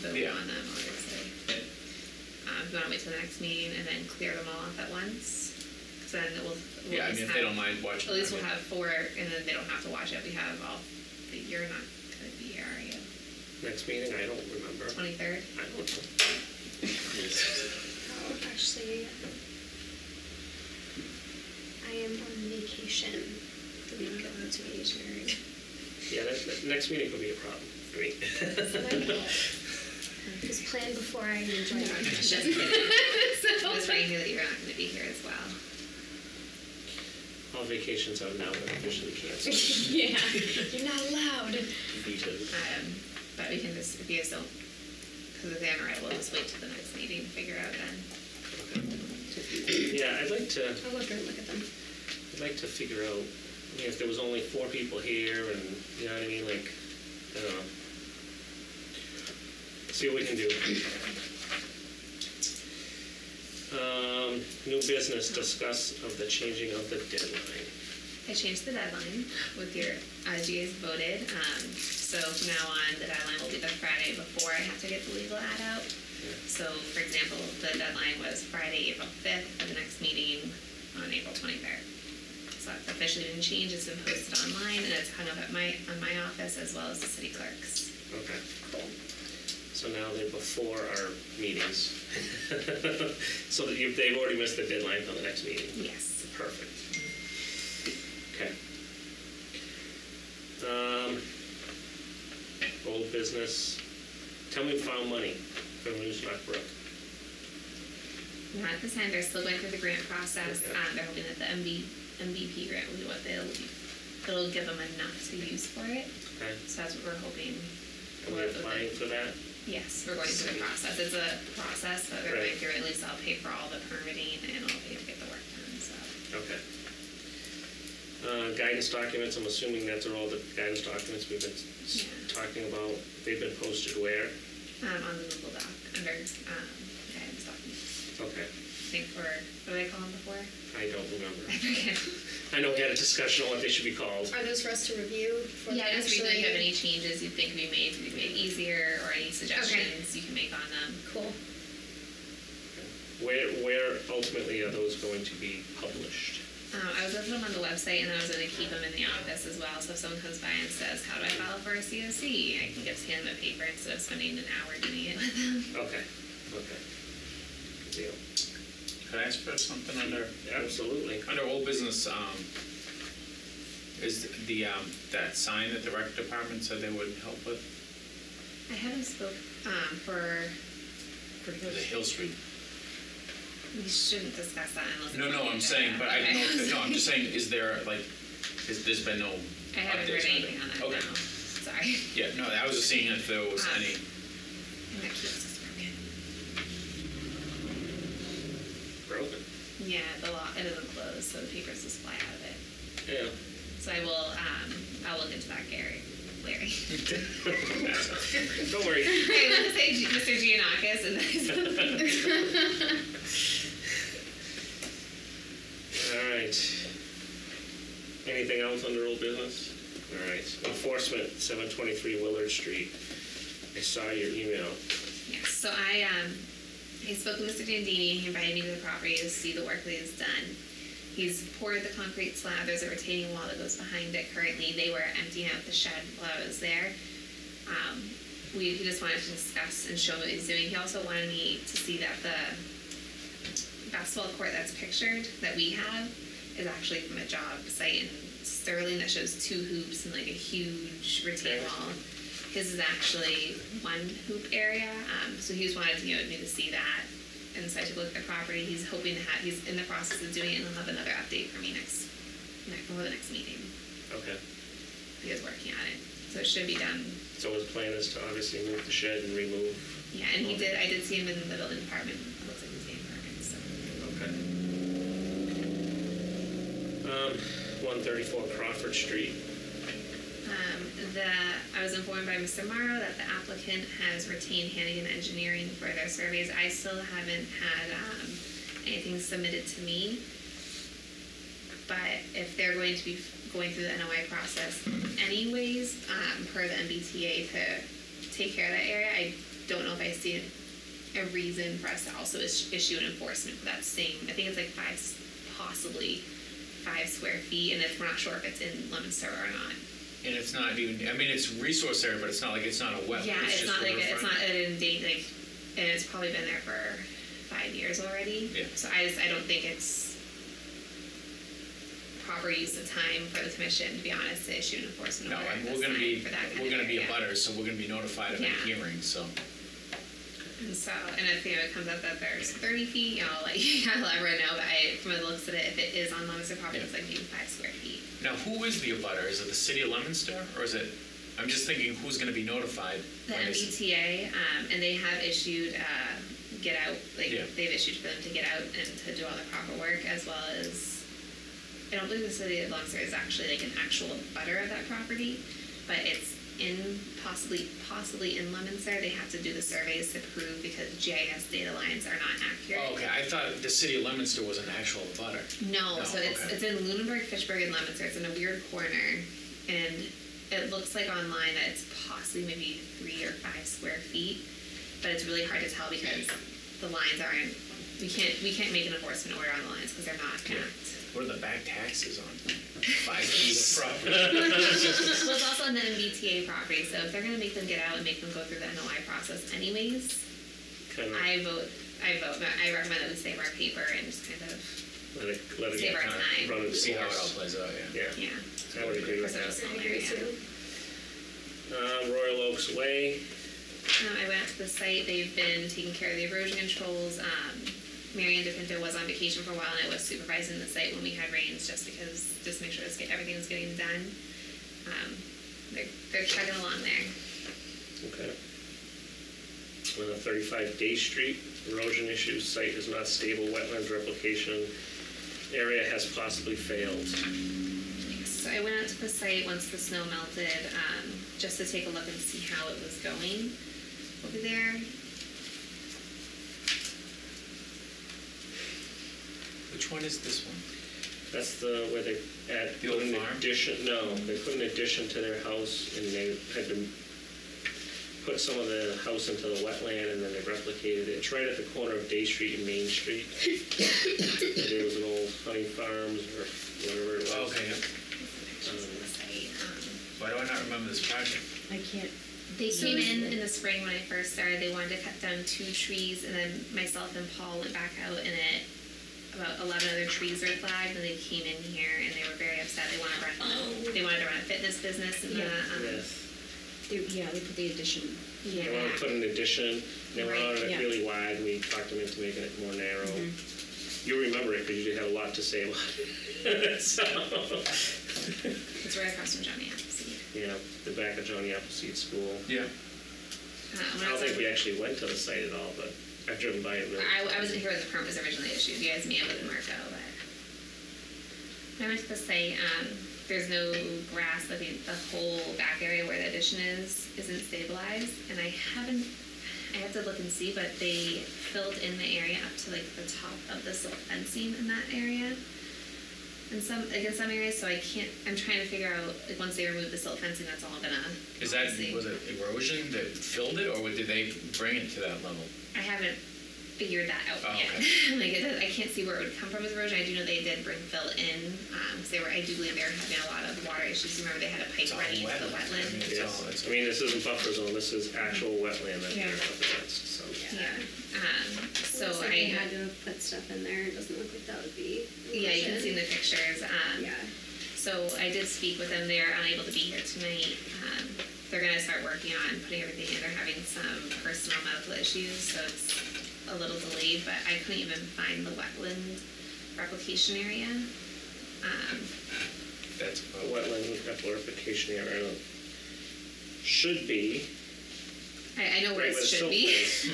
vote Yeah. on them, obviously. If you want to wait till the next meeting and then clear them all off at once, because then we'll Yeah, I just mean, if have, they don't mind watching. at least I we'll mean, have 4, and then they don't have to watch it. We have all. You're not going to be here, are you? Next meeting, I don't remember. 23rd. I don't know. Oh, actually, I am on vacation the week of the vacation. Yeah, that next meeting could be a problem for me. It was planned before I even joined the commission. Just writing here that you're not going to be here as well. All vacations are now officially canceled. Yeah, you're not allowed. Vetoed. But we can just, if you guys don't, because if they haven't read, we'll just wait till the next meeting to figure out then. Yeah, I'd like to. I'll look at them. I'd like to figure out, I mean, if there was only 4 people here, and you know what I mean, like, I don't know. See what we can do. New business, discuss of the changing of the deadline. I changed the deadline with your, as you guys voted. So from now on, the deadline will be the Friday before I have to get the legal ad out. So for example, the deadline was Friday, April 5th, for the next meeting on April 23rd. So it's officially been changed, it's been posted online, and it's hung up at on my office as well as the city clerk's. Okay. Cool. So now they're before our meetings. So that they've already missed the deadline for the next meeting. Yes. Perfect. Okay. Old business. Tell me we found money for Newsnack Brook. Not at this time, they're still going through the grant process. Okay. They're hoping that the MVP grant will do what it'll give them enough to use for it. Okay. So that's what we're hoping. Are we applying for that? Yes, we're going through the process. It's a process, but we're Right. going through it. At least I'll pay for all the permitting and I'll pay to get the work done, so. Okay. Guidance documents, I'm assuming that's all the guidance documents we've been talking about. They've been posted where? On the Google Doc, under guidance documents. Okay. I think what did I call them before? I don't remember. I forget. I know we had a discussion on what they should be called. Are those for us to review? Yeah, just read if you have any changes you think could be made easier, or any suggestions you can make on them. Cool. Where ultimately are those going to be published? I was going to put them on the website, and I was going to keep them in the office as well. So if someone comes by and says, "How do I file for a COC?" I can just hand them a paper instead of spending an hour doing it with them. Okay. Okay. Good deal. Could I ask for something under? Absolutely. Under old business, is the that sign that the rec department said they would help with? I haven't spoke for The Hill Street. We shouldn't discuss that unless. No, I'm saying, but I don't know. No, I'm just saying, is there there's been no. I haven't heard updates on it? anything on that. Okay. No. Sorry. Yeah, no, I was just seeing if there was any. And that kiosk is broken. Broken. Yeah, the lock, it doesn't close, so the papers just fly out of it. Yeah. So I will I'll look into that, Gary. Larry. Don't worry. I want to say Mr. Giannakis and All right. Anything else under old business? All right. Enforcement, 723 Willard Street. I saw your email. Yes, so I spoke with Mr. Dandini, he invited me to the property to see the work that he's done. He's poured the concrete slab, there's a retaining wall that goes behind it currently. They were emptying out the shed while I was there. He just wanted to discuss and show me what he's doing. He also wanted me to see that the basketball court that's pictured, that we have, is actually from a job site in Sterling that shows 2 hoops and like a huge retaining wall. His is actually 1 hoop area, so he just wanted me to see that. And so I took a look at the property. He's hoping to have, he's in the process of doing it, and he'll have another update for me before the next meeting. Okay. He is working on it, so it should be done. So his plan is to obviously move the shed and remove. Yeah, and I did see him in the building department. It looks like he's getting permits, so. Okay. 134 Crawford Street. I was informed by Mr. Morrow that the applicant has retained Hannigan Engineering for their surveys. I still haven't had anything submitted to me, but if they're going to be going through the NOI process anyways, per the MBTA to take care of that area, I don't know if I see a reason for us to also issue an enforcement for that same, I think it's like possibly 5 square feet, and if we're not sure if it's in Leominster or not. And it's not even, I mean, it's resource area, but it's not like it's not a wetland. Yeah, it's just not like it's riverfront. not an date like, and it's probably been there for 5 years already. Yeah. So I don't think it's proper use of time for the commission, to be honest, to issue an enforcement No, order. and at we're this gonna time be, for that kind we're of gonna be area. abutters, so we're gonna be notified of any Yeah. hearing, so. And so, and if it comes up that there's 30 feet, I'll let everyone know. But from the looks of it, if it is on Leominster property, it's like maybe 5 square feet. Now, who is the abutter? Is it the city of Leominster, or is it, I'm just thinking who's gonna be notified? The when it's- MBTA, and they have issued get out, like Yeah. they've issued for them to get out and to do all the proper work, as well as, I don't believe the city of Leominster is actually like an actual butter of that property, but it's in possibly in Leominster. They have to do the surveys to prove, because GIS data lines are not accurate. Oh, okay, I thought the city of Leominster was an actual abutter. No, so okay. it's in Lunenburg, Fitchburg, and Leominster. It's in a weird corner, and it looks like online that it's possibly maybe 3 or 5 square feet, but it's really hard to tell because the lines aren't. We can't make an enforcement order on the lines because they're not mapped. What are the back taxes on 5 feet of property? Well, it's also on the MBTA property, so if they're gonna make them get out and make them go through the NOI process anyways, Kind of I vote, but I recommend that we save our paper and just kind of, let it save get our time. run its See how it all course. plays out, yeah. Yeah, yeah. I would agree with For such a that. small area. Royal Oaks Way. I went out to the site, they've been taking care of the erosion controls. Marianne DePinto was on vacation for a while, and I was supervising the site when we had rains, just to make sure everything was getting done. They're chugging along there. Okay. 35 Day Street, erosion issues, site is not stable, wetlands replication area has possibly failed. So I went out to the site once the snow melted, just to take a look and see how it was going over there. Which one is this one? That's where they The put old an farm? addition, no, they put an addition to their house, and they had been, put some of the house into the wetland, and then they replicated it. It's right at the corner of Day Street and Main Street. There was an old Honey Farms, or whatever it was. Oh, okay, yeah. Pictures of the site. Why do I not remember this project? I can't. They came in the spring when I first started. They wanted to cut down 2 trees, and then myself and Paul went back out, and about 11 other trees were flagged, and they came in here, and they were very upset. They wanted to run a fitness business in Yes. They put the addition. They wanted to put an addition, they wanted it yeah. really wide, and we talked them into making it more narrow. You remember it, because you had a lot to say about it. So, It's right across from Johnny Appleseed. yeah, the back of Johnny Appleseed School. Yeah. When I don't think we actually went to the site at all, but I've driven by it really. I wasn't here when the permit was originally issued. You guys may have lived in Marco, but when I went to the site, there's no grass, the whole back area where the addition isn't stabilized, and I have to look and see, but they filled in the area up to like the top of the silt fencing in that area. In some areas, so I'm trying to figure out, like, once they remove the silt fencing, that's all gonna. Was it erosion that filled it, or did they bring it to that level? I haven't figured that out Oh, yet. okay. I can't see where it would come from as erosion. I do know they did bring fill in, because I do believe they were having a lot of water issues. Remember, they had a pipe It's all running into the wetland. wetland. Yes. I mean, this isn't buffer zone, this is actual wetland that Yeah. they're up against, so. Yeah. So Looks like I they had to have put stuff in there. It doesn't look like that would be. yeah, you can see in the pictures. Yeah. So I did speak with them. They're unable to be here tonight. They're going to start working on putting everything in. They're having some personal medical issues, so it's a little delayed, but I couldn't even find the wetland replication area. That's A wetland replication area should be. I know where right it where the should silt be. is.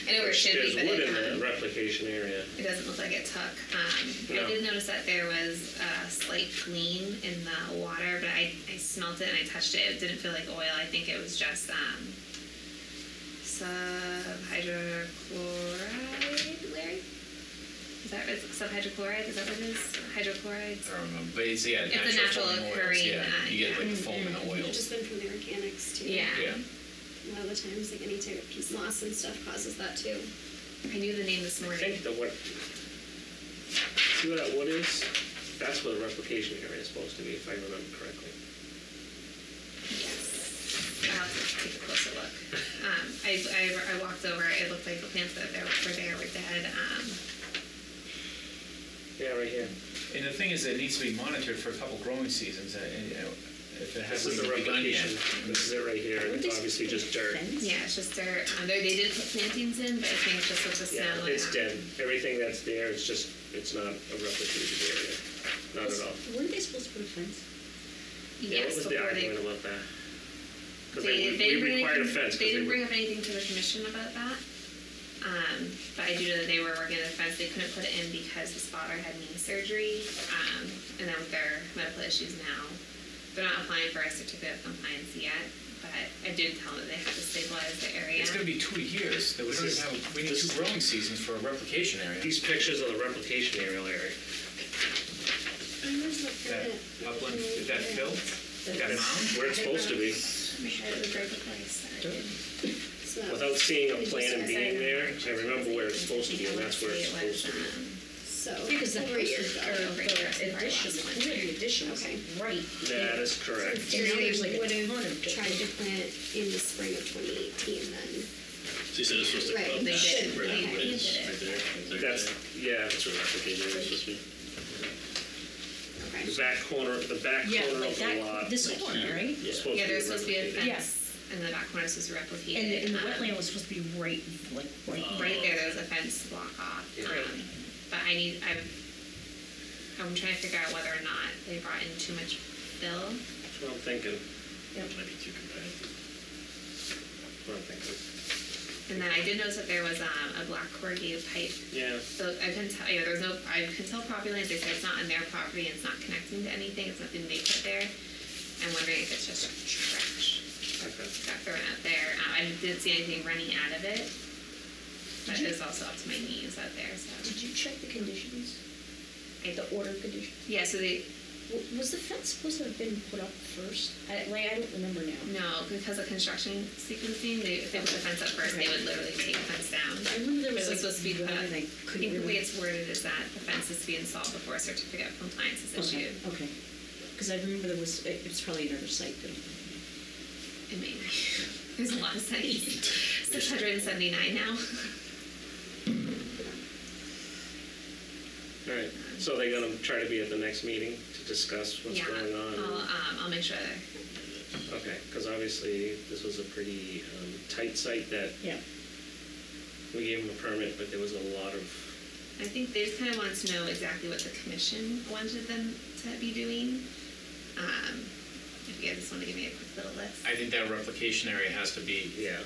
I know where it should be, There's but wood in the replication area. it doesn't look like it took. No. I did notice that there was a slight gleam in the water, but I smelt it and I touched it. It didn't feel like oil. I think it was just subhydrochloride, Larry? Is that subhydrochloride? Is that what it is? Hydrochloride? I don't know, but it's It's a natural foaming oils, occurring, yeah. You get like foam in the It's oils. just been from the organics too. Yeah. Yeah. A lot of the times, like any type of peat moss and stuff causes that too. I knew the name this I morning. think the what, see where that wood is? That's where the replication area is supposed to be, if I remember correctly. Yes. I'll have to take a closer look. I walked over, it looked like the plants that were there were dead. Yeah, right here. And the thing is, it needs to be monitored for a couple growing seasons, if it This hasn't is the even begun yet. replication. This is it right here, and it's obviously just dirt. Yeah, it's just dirt. They did put plantings in, but I think just with the Yeah, snow. it's dead. Everything that's there, it's not a replicated area. Not at all. Weren't they supposed to put a fence? Yeah, what Yes, was the before argument they. about that? Because They we didn't bring required a anything- fence. 'cause They didn't were- bring up anything to the commission about that. But I do know that they were working on the fence. They couldn't put it in because the spotter had knee surgery. And then with their medical issues now, they're not applying for a certificate of compliance yet. But I did tell them that they had to stabilize the area. It's gonna be 2 years, that we don't even have, we need This 2 is- growing seasons for a replication area. These pictures of the replication area, Larry. That upland, did that fill? That's where it's supposed to be. I had it was right before I started. So Without seeing a It's plan and just- being there, I remember where it's supposed to be, and that's where it's supposed to be. So Because the over a year houses ago. are, Over here, the additions, part one of the additions, Okay. right. That is correct. And now there's like a Would ton have of tried different. to plant in the spring of 2018 then. So you said it's supposed to Right, come up they back did. where They that wood is, did. right there. That's, yeah, That's where the replicated area is supposed to be. Okay. the back corner of Yeah, the like that, lot. this corner, right? is supposed Yeah, to there's supposed to be a replicated. Yeah. fence, and the back corner is supposed to replicate And it. the wetland was supposed to be right, like, right. Right there, there's a fence to block off. Yeah. But I'm trying to figure out whether or not they brought in too much fill. That's what I'm thinking. It might be too competitive. That's what I'm thinking. And then I did notice that there was a black corrugated pipe. Yeah. So I couldn't tell, I can tell property lines, they said it's not on their property, and it's not connecting to anything, it's nothing they put there. I'm wondering if it's just trash Okay. got thrown out there. I didn't see anything running out of it, but it was also up to my knees out there, so. Did you check the conditions? The order conditions? Yeah, so they, Was the fence supposed to have been put up first? I don't remember now. no, because of construction sequencing, if they put the fence up first, they would literally take the fence down. I remember there It was was like supposed to be put one up. and I I couldn't think the way really. it's worded is that the fence is to be installed before a certificate of compliance is Okay, issued. okay. Because I remember there was, it's probably another site that. It may be. There's a lot of sites. 679 now. All right, so they're gonna try to be at the next meeting to discuss what's Yeah, going on? I'll make sure. Okay, because obviously this was a pretty tight site that Yeah. we gave them a permit, but there was a lot of, I think they just kind of wanted to know exactly what the commission wanted them to be doing. If you guys just want to give me a quick little list. I think that replication area has to be, yeah.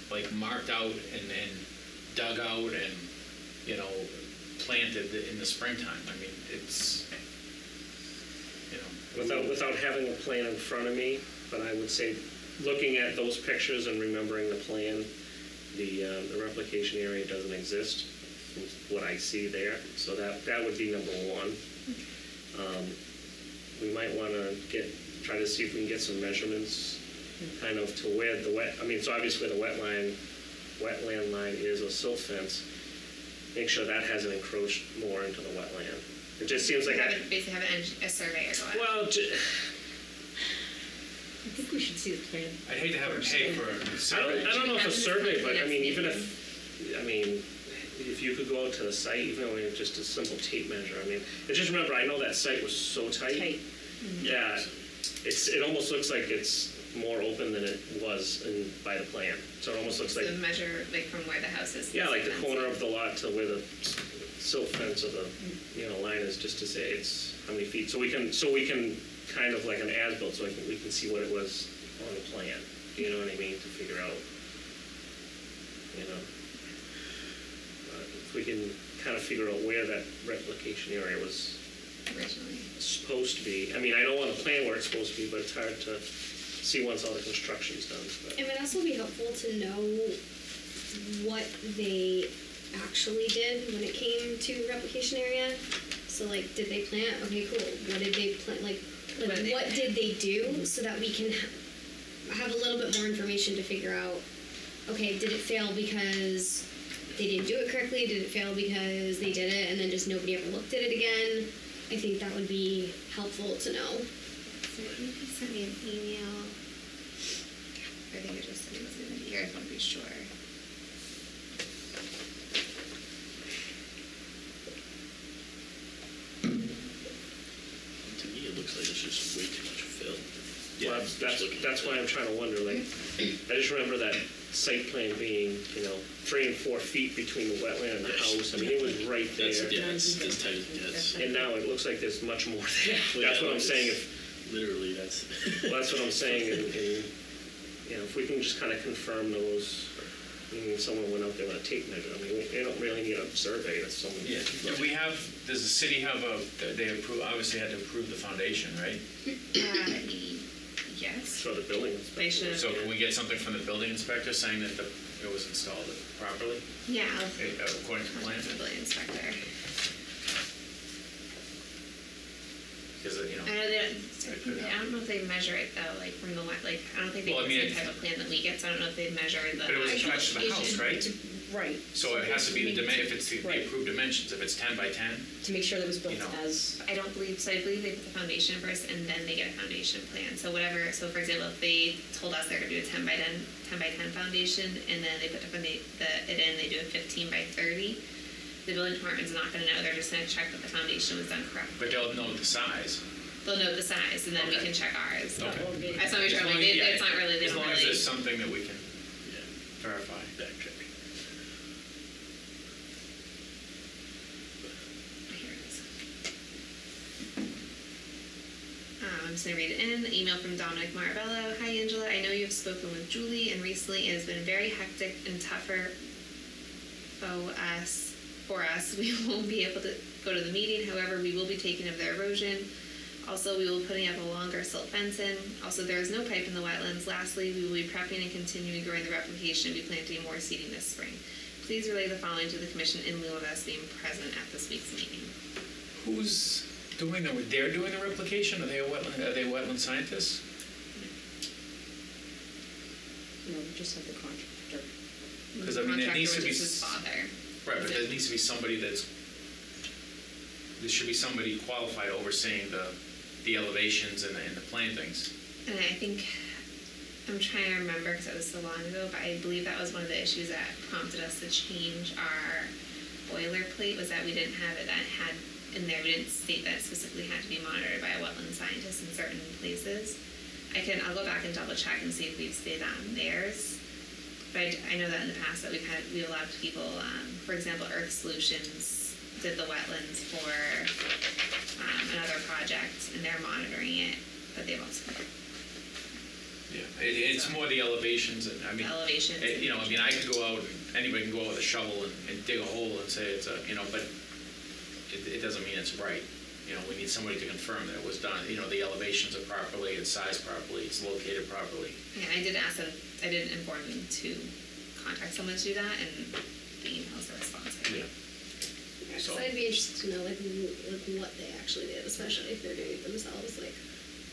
like marked out and dug out and, planted in the springtime. I mean, it's, Without having a plan in front of me, but I would say, looking at those pictures and remembering the plan, the replication area doesn't exist, from what I see there, so that would be number one. We might want to try to see if we can get some measurements, kind of to where so obviously the wetland line is a silt fence. Make sure that hasn't encroached more into the wetland. It just seems like Basically have a surveyor go out. well, I think we should see the plan. I'd hate to have them pay for a survey. I don't know if a survey, but I mean, if you could go out to the site, even though it's just a simple tape measure, I mean, just remember, I know that site was so tight. Yeah, it almost looks like it's more open than it was by the plan. So it almost looks like. So measure like from where the house is. Yeah, like the corner of the lot to where the silt fence or the line is, just to say it's how many feet. So we can kind of like an as-built, so we can see what it was on the plan. You know what I mean? To figure out, if we can kind of figure out where that replication area was Originally. supposed to be. I mean, I know on the plan where it's supposed to be, but it's hard to see once all the construction's done. But. It would also be helpful to know what they actually did when it came to replication area. So like, did they plant? Okay, cool. What did they plant? Like what did they do so that we can have a little bit more information to figure out, okay, did it fail because they didn't do it correctly? Did it fail because they did it and then just nobody ever looked at it again? I think that would be helpful to know. So you can send me an email. I think it just sends it in here, I want to be sure. To me, it looks like it's just way too much fill. Well, that's why I'm trying to wonder, like, I just remember that site plan being, 3 and 4 feet between the wetland and the house. I mean, it was right there. It's tight as it gets. And now it looks like there's much more there. That's what I'm saying. Literally, that's. Well, that's what I'm saying, and if we can just kind of confirm those, someone went out there with a tape measure, I mean, they don't really need a survey, that's someone. Yeah, does the city have obviously had to approve the foundation, right? Yes. For the building inspection. So can we get something from the building inspector saying that it was installed properly? Yeah. According to plan? The building inspector. Because, I don't know if they measure it though, like from the wet, like, I don't think they get the same type of plan that we get, so I don't know if they measure the. But it was attached to the house, right? Right. So it has to be if it's the approved dimensions, if it's 10 by 10? To make sure that it was built as. I believe they put the foundation first and then they get a foundation plan. So for example, if they told us they're gonna do a 10 by 10 foundation and then they put they do a 15 by 30, the building department's not gonna know, they're just gonna check that the foundation was done correctly. But they'll know the size. They'll know the size and then we can check ours. Okay. That's not sure, it's not really, they as don't long really. as there's something that we can verify. Back check. Here it is. I'm just going to read it in. The email from Dominic Marabello. Hi, Angela. I know you've spoken with Julie, and recently it has been very hectic and tougher for us. We won't be able to go to the meeting. However, we will be taking of their erosion. Also, we will be putting up a longer silt fence in. Also, there is no pipe in the wetlands. Lastly, we will be prepping and continuing growing the replication. We plan to do more seeding this spring. Please relay the following to the commission in lieu of us being present at this week's meeting. Who's doing they're doing the replication? Are they wetland scientists? No, we just have the contractor. Because I mean, it needs to be his father. Right, but there needs to be somebody there should be somebody qualified overseeing the elevations and the plantings. And I think, I'm trying to remember because it was so long ago, but I believe that was one of the issues that prompted us to change our boilerplate, was that we didn't have it that had in there, we didn't state that it specifically had to be monitored by a wetland scientist in certain places. I'll go back and double check and see if we've stayed on theirs. But I know that in the past that we allowed people, for example, Earth Solutions did the wetlands for another project, and they're monitoring it, but they've also. Yeah, it's more the elevations, and I mean, elevations. I could go out, anybody can go out with a shovel and dig a hole and say it's but it doesn't mean it's right. we need somebody to confirm that it was done, the elevations are properly, it's sized properly, it's located properly. Yeah, I did ask them, I did inform them to contact someone to do that, and the email's the response. Yeah. So I'd be interested to know like what they actually did, especially if they're doing it themselves. Like,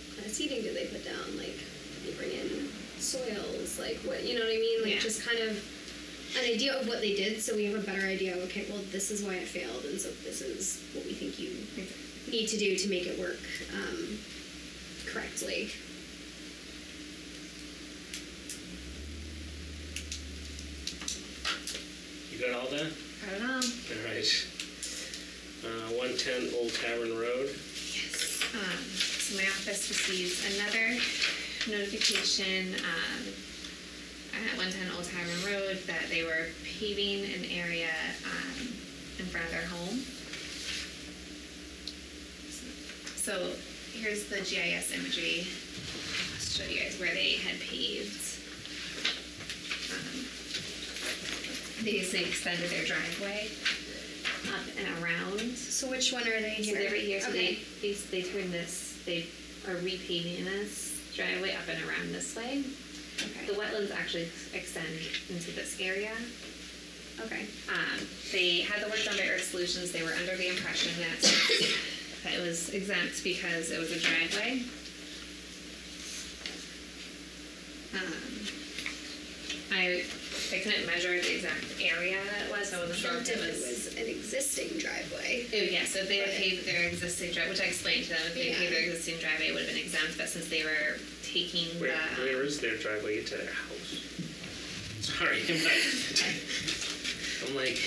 what kind of seeding did they put down? Like, they bring in soils, like what, you know what I mean? Like, Yeah. just kind of an idea of what they did, so we have a better idea. Okay, well, this is why it failed, and so this is what we think you need to do to make it work correctly. You got all that? I don't know. All right. 110 Old Tavern Road. Yes. So my office received another notification at 110 Old Tavern Road that they were paving an area in front of their home. So here's the GIS imagery. I'll show you guys where they had paved. They basically extended their driveway up and around. So which one are they So here? they're right here. So Okay. they turned this. They are repaving this driveway up and around this way. Okay. The wetlands actually extend into this area. Okay. They had the work done by Earth Solutions. They were under the impression that it was exempt because it was a driveway. I couldn't measure the exact area that it was, so I wasn't sure if Exempt it if it was. was an existing driveway. Oh, yeah, so if they had paved their existing driveway, which I explained to them, if they Yeah. paved their existing driveway, it would have been exempt, but since they were taking Where the. is their driveway to their house? Sorry, I'm like,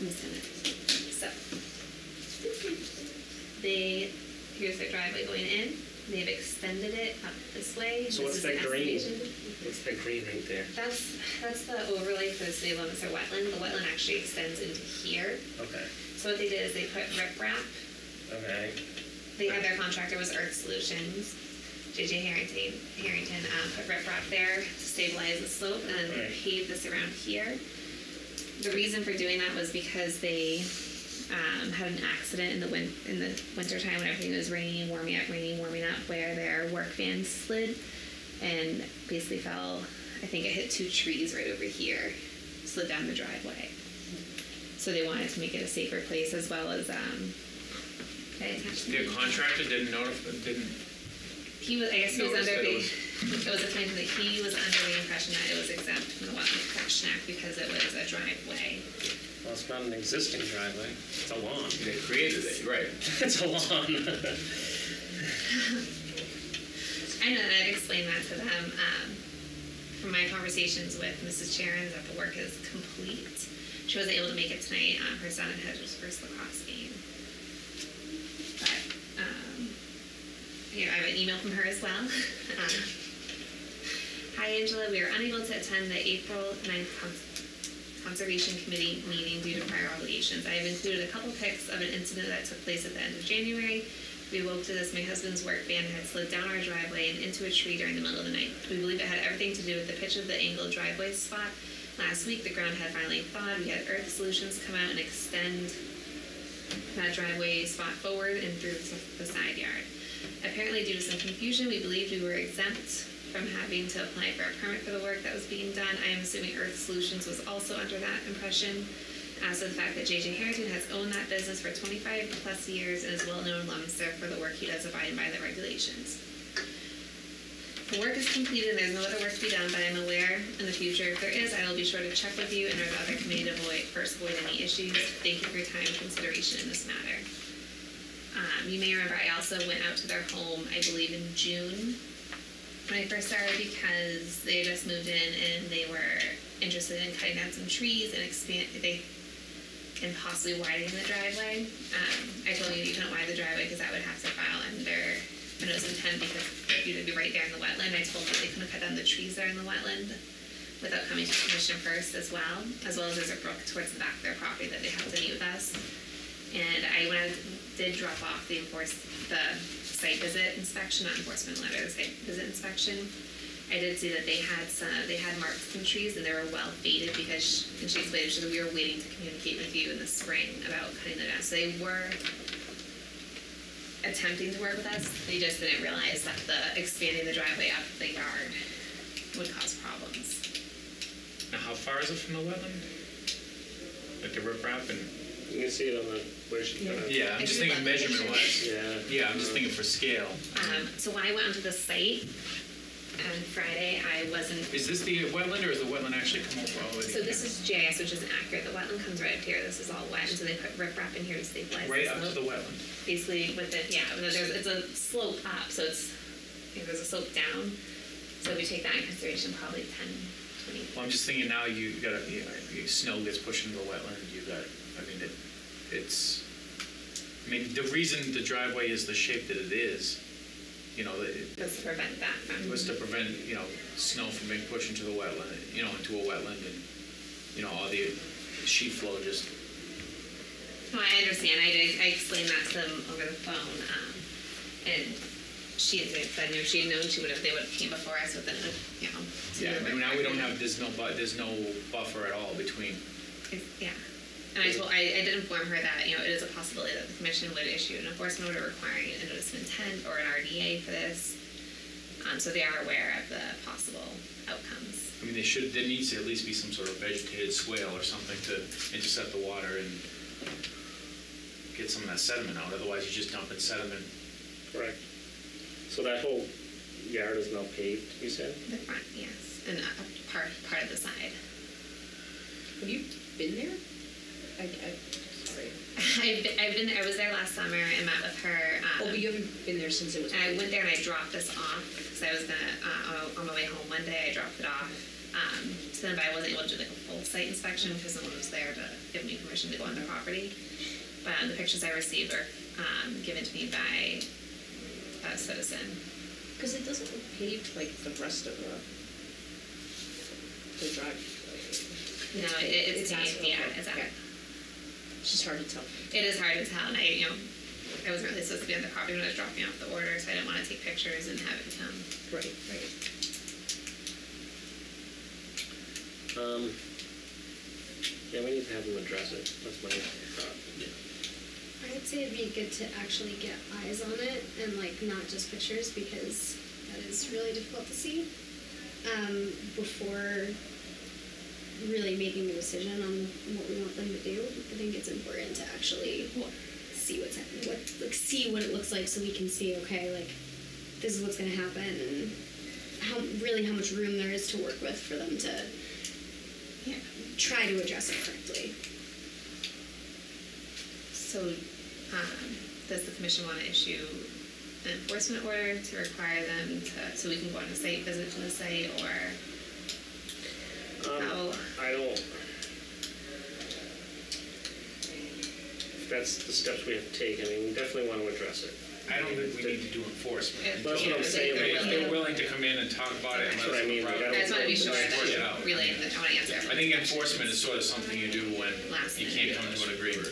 I'm just gonna, so. Here's their driveway going in, they've extended it up this way. so This what's is that an green? estimation. What's that green right there? That's the overlay for the city of Leominster wetland. The wetland actually extends into here. Okay. So what they did is they put riprap. Okay. They had their contractor was Earth Solutions. JJ Harrington put riprap there to stabilize the slope and then Right. paved this around here. The reason for doing that was because they had an accident in the winter time when everything was raining, warming up, where their work van slid and basically fell. I think it hit 2 trees right over here, slid down the driveway. So they wanted to make it a safer place as well as. I attached The contractor didn't He was. I guess he was notice under that the. it It was explained to me that he was under the impression that it was exempt from the Wetland Protection Act because it was a driveway. Well, it's not an existing driveway. It's a lawn. they created it, right? It's a lawn. I know, and I've explained that to them. From my conversations with Mrs. Charon, that the work is complete. She wasn't able to make it tonight. Her son had his first lacrosse game. But here, I have an email from her as well. Hi, Angela. We are unable to attend the April 9th Conservation Committee meeting due to prior obligations. I have included a couple pics of an incident that took place at the end of January. We woke to this. My husband's work van had slid down our driveway and into a tree during the middle of the night. We believe it had everything to do with the pitch of the angled driveway spot. Last week, the ground had finally thawed. We had Earth Solutions come out and extend that driveway spot forward and through the side yard. Apparently, due to some confusion, we believed we were exempt from having to apply for a permit for the work that was being done. I am assuming Earth Solutions was also under that impression. As to the fact that JJ Harrington has owned that business for 25 plus years and is well known in Leominster for the work he does abiding by the regulations. The work is completed and there's no other work to be done, but I'm aware in the future if there is, I will be sure to check with you and our other committee to avoid any issues. Thank you for your time and consideration in this matter. You may remember I also went out to their home, I believe in June when I first started, because they had just moved in and they were interested in cutting down some trees and and possibly widening the driveway. I told you couldn't widen the driveway because that would have to file under a notice of intent because you'd be right there in the wetland. I told them they couldn't cut down the trees there in the wetland without coming to commission first as well as there's a brook towards the back of their property that they have to meet with us. And I did drop off the site visit inspection, not enforcement letter, the site visit inspection. I did see that they had marked some trees and they were well faded because, and she explained that we were waiting to communicate with you in the spring about cutting them down. So they were attempting to work with us. They just didn't realize that expanding the driveway up the yard would cause problems. Now, how far is it from the wetland? Like the riprap and? You can see it on the, where she kind of. Yeah, I'm If just you thinking look at the measurement wise. Yeah. Yeah, I'm just thinking for scale. So when I went onto the site on Friday, I wasn't. Is this the wetland, or is the wetland actually come over all the way? So this is GIS, which isn't accurate. The wetland comes right up here. This is all wet, and so they put riprap in here to stabilize Right the up to slope. the wetland. Basically, with it, yeah. It's a slope up, so there's a slope down. So if we take that in consideration, probably 10, 20. Well, I'm just thinking now you got snow gets pushed into the wetland. You got, I mean, the reason the driveway is the shape that it is, Just to prevent that from. was to prevent, snow from being pushed into the wetland, into a wetland and, all the sheet flow just. No, I understand. I explained that to them over the phone, and she had said, if she had known, they would have came before us within, Yeah, I mean, now we don't have, there's no buffer at all between. Yeah. And I did inform her that, it is a possibility that the commission would issue an enforcement order requiring a notice of intent or an RDA for this. So they are aware of the possible outcomes. I mean, there needs to at least be some sort of vegetated swale or something to intercept the water and get some of that sediment out. Otherwise, you're just dumping sediment. Correct. So that whole yard is now paved, you said? The front, yes, and a part of the side. Have you been there? Sorry. I was there last summer and met with her. Oh, but you haven't been there since it was. And I went there and I dropped this off because I was gonna on my way home one day. I dropped it off to them, but I wasn't able to do like a full site inspection because no one was there to give me permission to go on their property. But the pictures I received were given to me by a citizen. Because it doesn't look paved like the rest of the drive. No, it's paved. asphalt. Yeah, it's Okay. It's just hard to tell. It is hard to tell, and I wasn't really supposed to be on the property when I was dropping off the order, so I didn't want to take pictures and have it become. Right. Yeah, we need to have them address it. That's my thought. I'd say it'd be good to actually get eyes on it and like not just pictures because that is really difficult to see before really making a decision on what we want them to do. I think it's important to actually see what's happening, see what it looks like so we can see, okay, like this is what's going to happen and how much room there is to work with for them to try to address it correctly. So, does the commission want to issue an enforcement order to require them to, so we can go on a site visit to the site, or how? I don't. If that's the steps we have to take, I mean, we definitely want to address it. I don't think we need to do enforcement. That's what I'm saying. If they're willing to come in and talk about it and That's let us what I mean. know. We I just want to be sure Work it out. that really, I want to answer. I think enforcement is sort of something you do when Last you can't come to an agreement.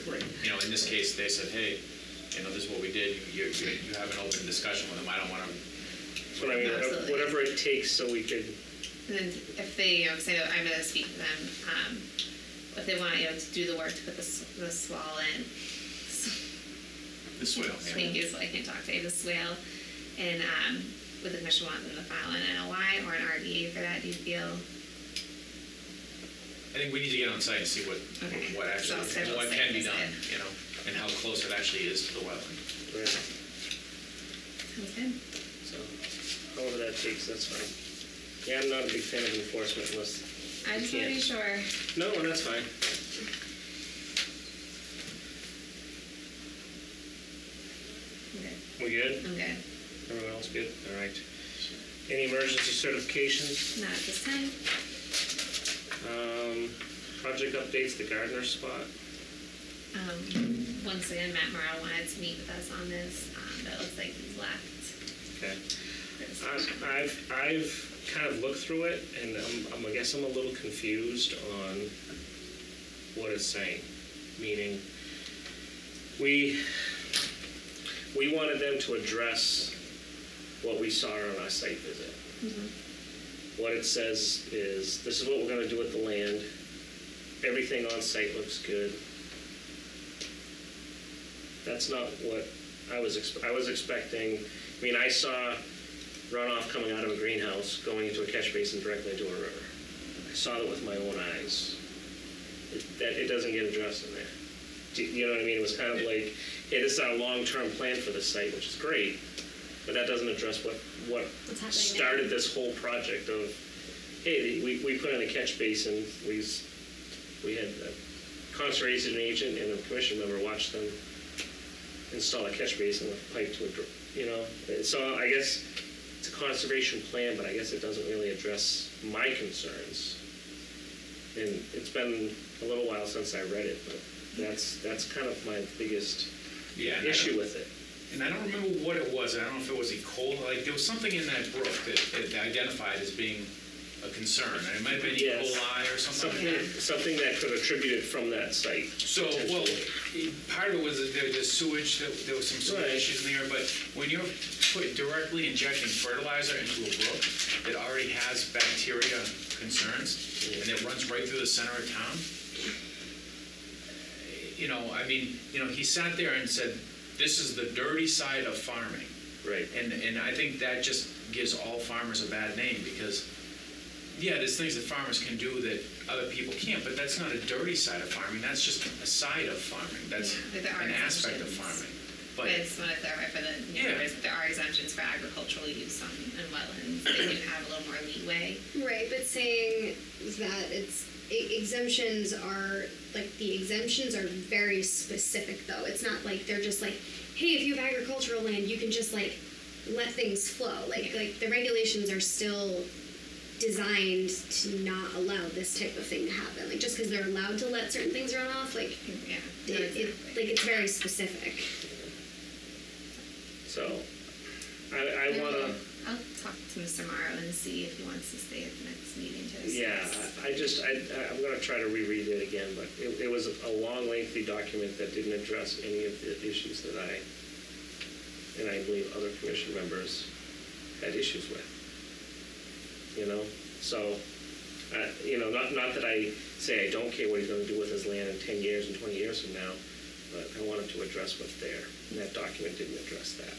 In this case, they said, hey, this is what we did. You have an open discussion with them. I don't want to. That's what I mean. Absolutely. Whatever it takes so we could. And then if they, say that I'm going to speak to them, if they want, to do the work to put the swale in. The swale. Thank you, so I can't talk today. The swale, and would the commission want them to file an NOI or an RDA for that? Do you feel? I think we need to get on site and see what So I'll schedule a what site can be visit. done, and how close it actually is to the wetland. Right. Sounds good. So, however that takes, that's fine. Yeah, I'm not a big fan of enforcement unless. I just want to be sure. No, that's fine. Okay. We good? I'm good. Everyone else good? All right. Any emergency certifications? Not at this time. Project updates, the gardener spot. Once again, Matt Morrow wanted to meet with us on this, but it looks like he's left. Okay. I've kind of looked through it, and I guess I'm a little confused on what it's saying. Meaning, we wanted them to address what we saw on our site visit. Mm-hmm. What it says is, this is what we're going to do with the land. Everything on site looks good. That's not what I was expecting, I mean, I saw runoff coming out of a greenhouse going into a catch basin directly into a river. I saw it with my own eyes. It doesn't get addressed in there. You know what I mean? It was kind of like, hey, this is our long-term plan for this site, which is great, but that doesn't address what started this whole project of, hey, we put in a catch basin. We had a conservation agent and a commission member watch them install a catch basin with a pipe to a, you know. So I guess it's a conservation plan, but I guess it doesn't really address my concerns. And it's been a little while since I read it, but that's kind of my biggest issue with it. And I don't remember what it was. I don't know if it was E. coli. Like, there was something in that brook that it identified as being a concern. And it might have been E. coli or something like that. Something that could attribute it from that site. So, well, part of it was the sewage, there was some sewage issues in there, but when you're directly injecting fertilizer into a brook that already has bacteria concerns, and it runs right through the center of town, he sat there and said, this is the dirty side of farming. Right. And I think that just gives all farmers a bad name because, there's things that farmers can do that other people can't, but that's not a dirty side of farming. That's just a side of farming. That's an aspect of farming. But I just want to clarify for the neighbors, there are exemptions for agricultural use in wetlands. They do have a little more leeway. Right, but saying that it's exemptions are, like, the exemptions are very specific, though. It's not like they're just like, hey, if you have agricultural land, you can just, like, let things flow. Like the regulations are still designed to not allow this type of thing to happen. Like, just because they're allowed to let certain things run off, like, it's very specific. So, I want to... I'll talk to Mr. Morrow and see if he wants to stay at the next meeting to discuss. Yeah, I'm going to try to reread it again, but it was a long, lengthy document that didn't address any of the issues that I believe other commission members had issues with. So, not that I say I don't care what he's going to do with his land in 10 years and 20 years from now, but I wanted to address what's there, and that document didn't address that.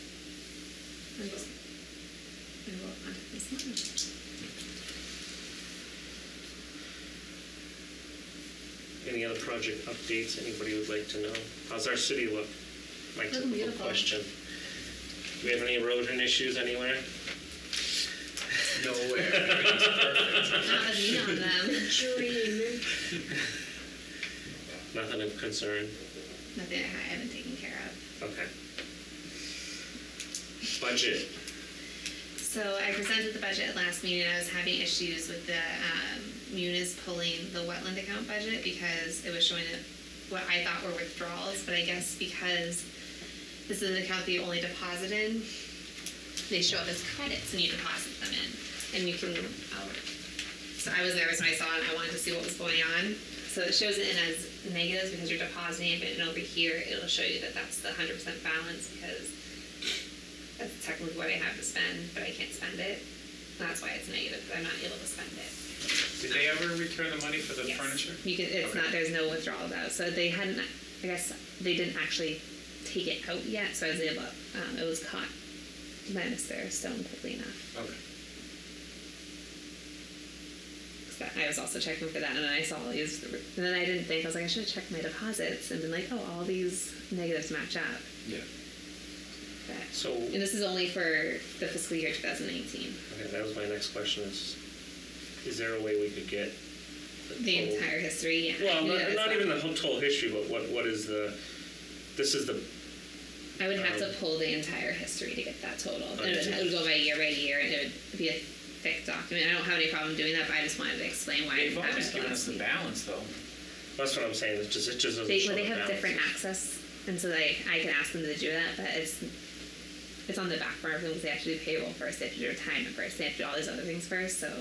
And we'll contact Ms. Morrow. Any other project updates anybody would like to know? How's our city look? My typical question. Do we have any erosion issues anywhere? Nowhere. Everything's perfect. Not with me on them. Dream. Nothing of concern? Nothing I haven't taken care of. Okay. Budget. So I presented the budget at last meeting. I was having issues with the munis pulling the wetland account budget because it was showing what I thought were withdrawals, but I guess because this is an account that you only deposit in, they show up as credits and you deposit them in. And you can, so I was nervous when I saw it. I wanted to see what was going on. So it shows it in as negatives because you're depositing it, and over here it'll show you that that's the 100% balance because that's technically what I have to spend, but I can't spend it. That's why it's negative. I'm not able to spend it. Did they ever return the money for the furniture? You can. It's not. There's no withdrawal out. So they hadn't. I guess they didn't actually take it out yet. So I was able. It was caught by Mr. Stone quickly enough. Okay. I was also checking for that, and then I saw all these, and then I didn't think, I was like, I should have checked my deposits and been like, oh, all these negatives match up. Yeah. But, and this is only for the fiscal year 2018. Okay, that was my next question is there a way we could get the entire history? Yeah. Well, not even the whole total history, but what is this is the... I would have to pull the entire history to get that total. And it would go by year, and it would be a thick document. I don't have any problem doing that, but I just wanted to explain why. They've always given us the balance, though. That's what I'm saying. It just doesn't show they the have balance. different access, and so I can ask them to do that, but it's on the back burner because they have to do payroll first, they have to do retirement first, they have to do all these other things first. So,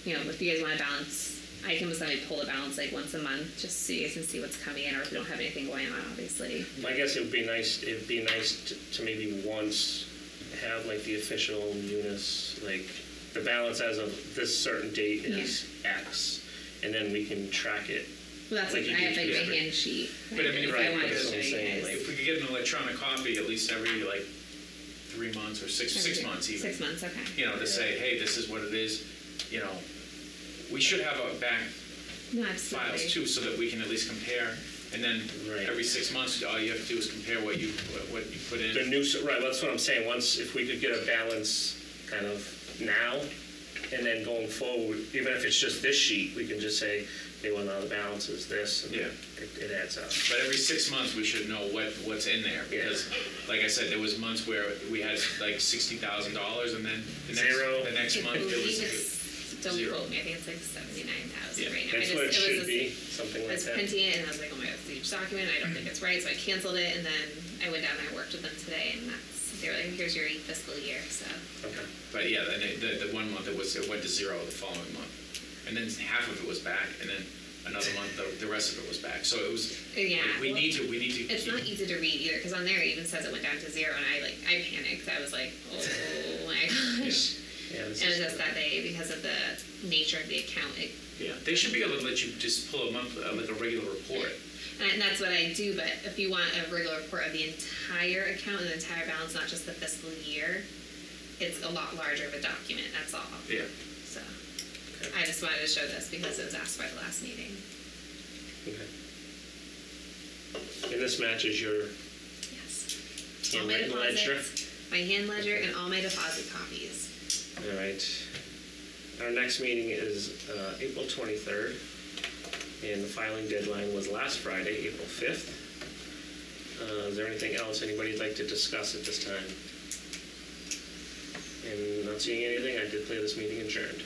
if you guys want to balance, I can just pull the balance like once a month, just so you guys can see what's coming in, or if you don't have anything going on, obviously. I guess it would be nice. It'd be nice to maybe once have like the official munis, like the balance as of this certain date is X, and then we can track it Well, that's Like like, you I do have like for my every- hand sheet. But I mean, if right, I wanted that's to what show I'm you saying, guys. like, If we could get an electronic copy, at least every like 3 months or six months even. 6 months, okay. You know, to say, hey, this is what it is, you know. We should have a back No, absolutely. files too, so that we can at least compare. And then Right. every 6 months, all you have to do is compare what you put in. The new, right, that's what I'm saying, once, if we could get a balance kind of now, and then going forward, even if it's just this sheet, we can just say, hey, well, now the balance is this, and Yeah. it adds up. But every 6 months, we should know what's in there, because, like I said, there was months where we had like $60,000, and then Zero. the next I month, it believe was it's, don't zero. quote me, I think it's like 79,000 Yeah. right now. That's I what it just, should was be, something I like was that. printing it and I was like, oh my god, it's a huge document, I don't think it's right, so I canceled it, and then I went down and I worked with them today, and they were like, here's your fiscal year, so. Okay. But yeah, then the 1 month, it went to zero the following month. And then half of it was back, and then another month, the rest of it was back. So it was, Yeah. we need to. It's not easy to read either, because on there it even says it went down to zero, and I panicked. I was like, oh my gosh. Yeah, this And is- it's just that because of the nature of the account, Yeah, they should be able to let you just pull a month, like a regular report. and that's what I do, but if you want a regular report of the entire account and the entire balance, not just the fiscal year, it's a lot larger of a document, that's all. Yeah. So, I just wanted to show this because it was asked by the last meeting. Okay. And this matches your Yes. All my handwritten ledger? deposits, my hand ledger, and all my deposit copies. All right. Our next meeting is April 23rd, and the filing deadline was last Friday, April 5th. Is there anything else anybody'd like to discuss at this time? And not seeing anything, I declare this meeting adjourned.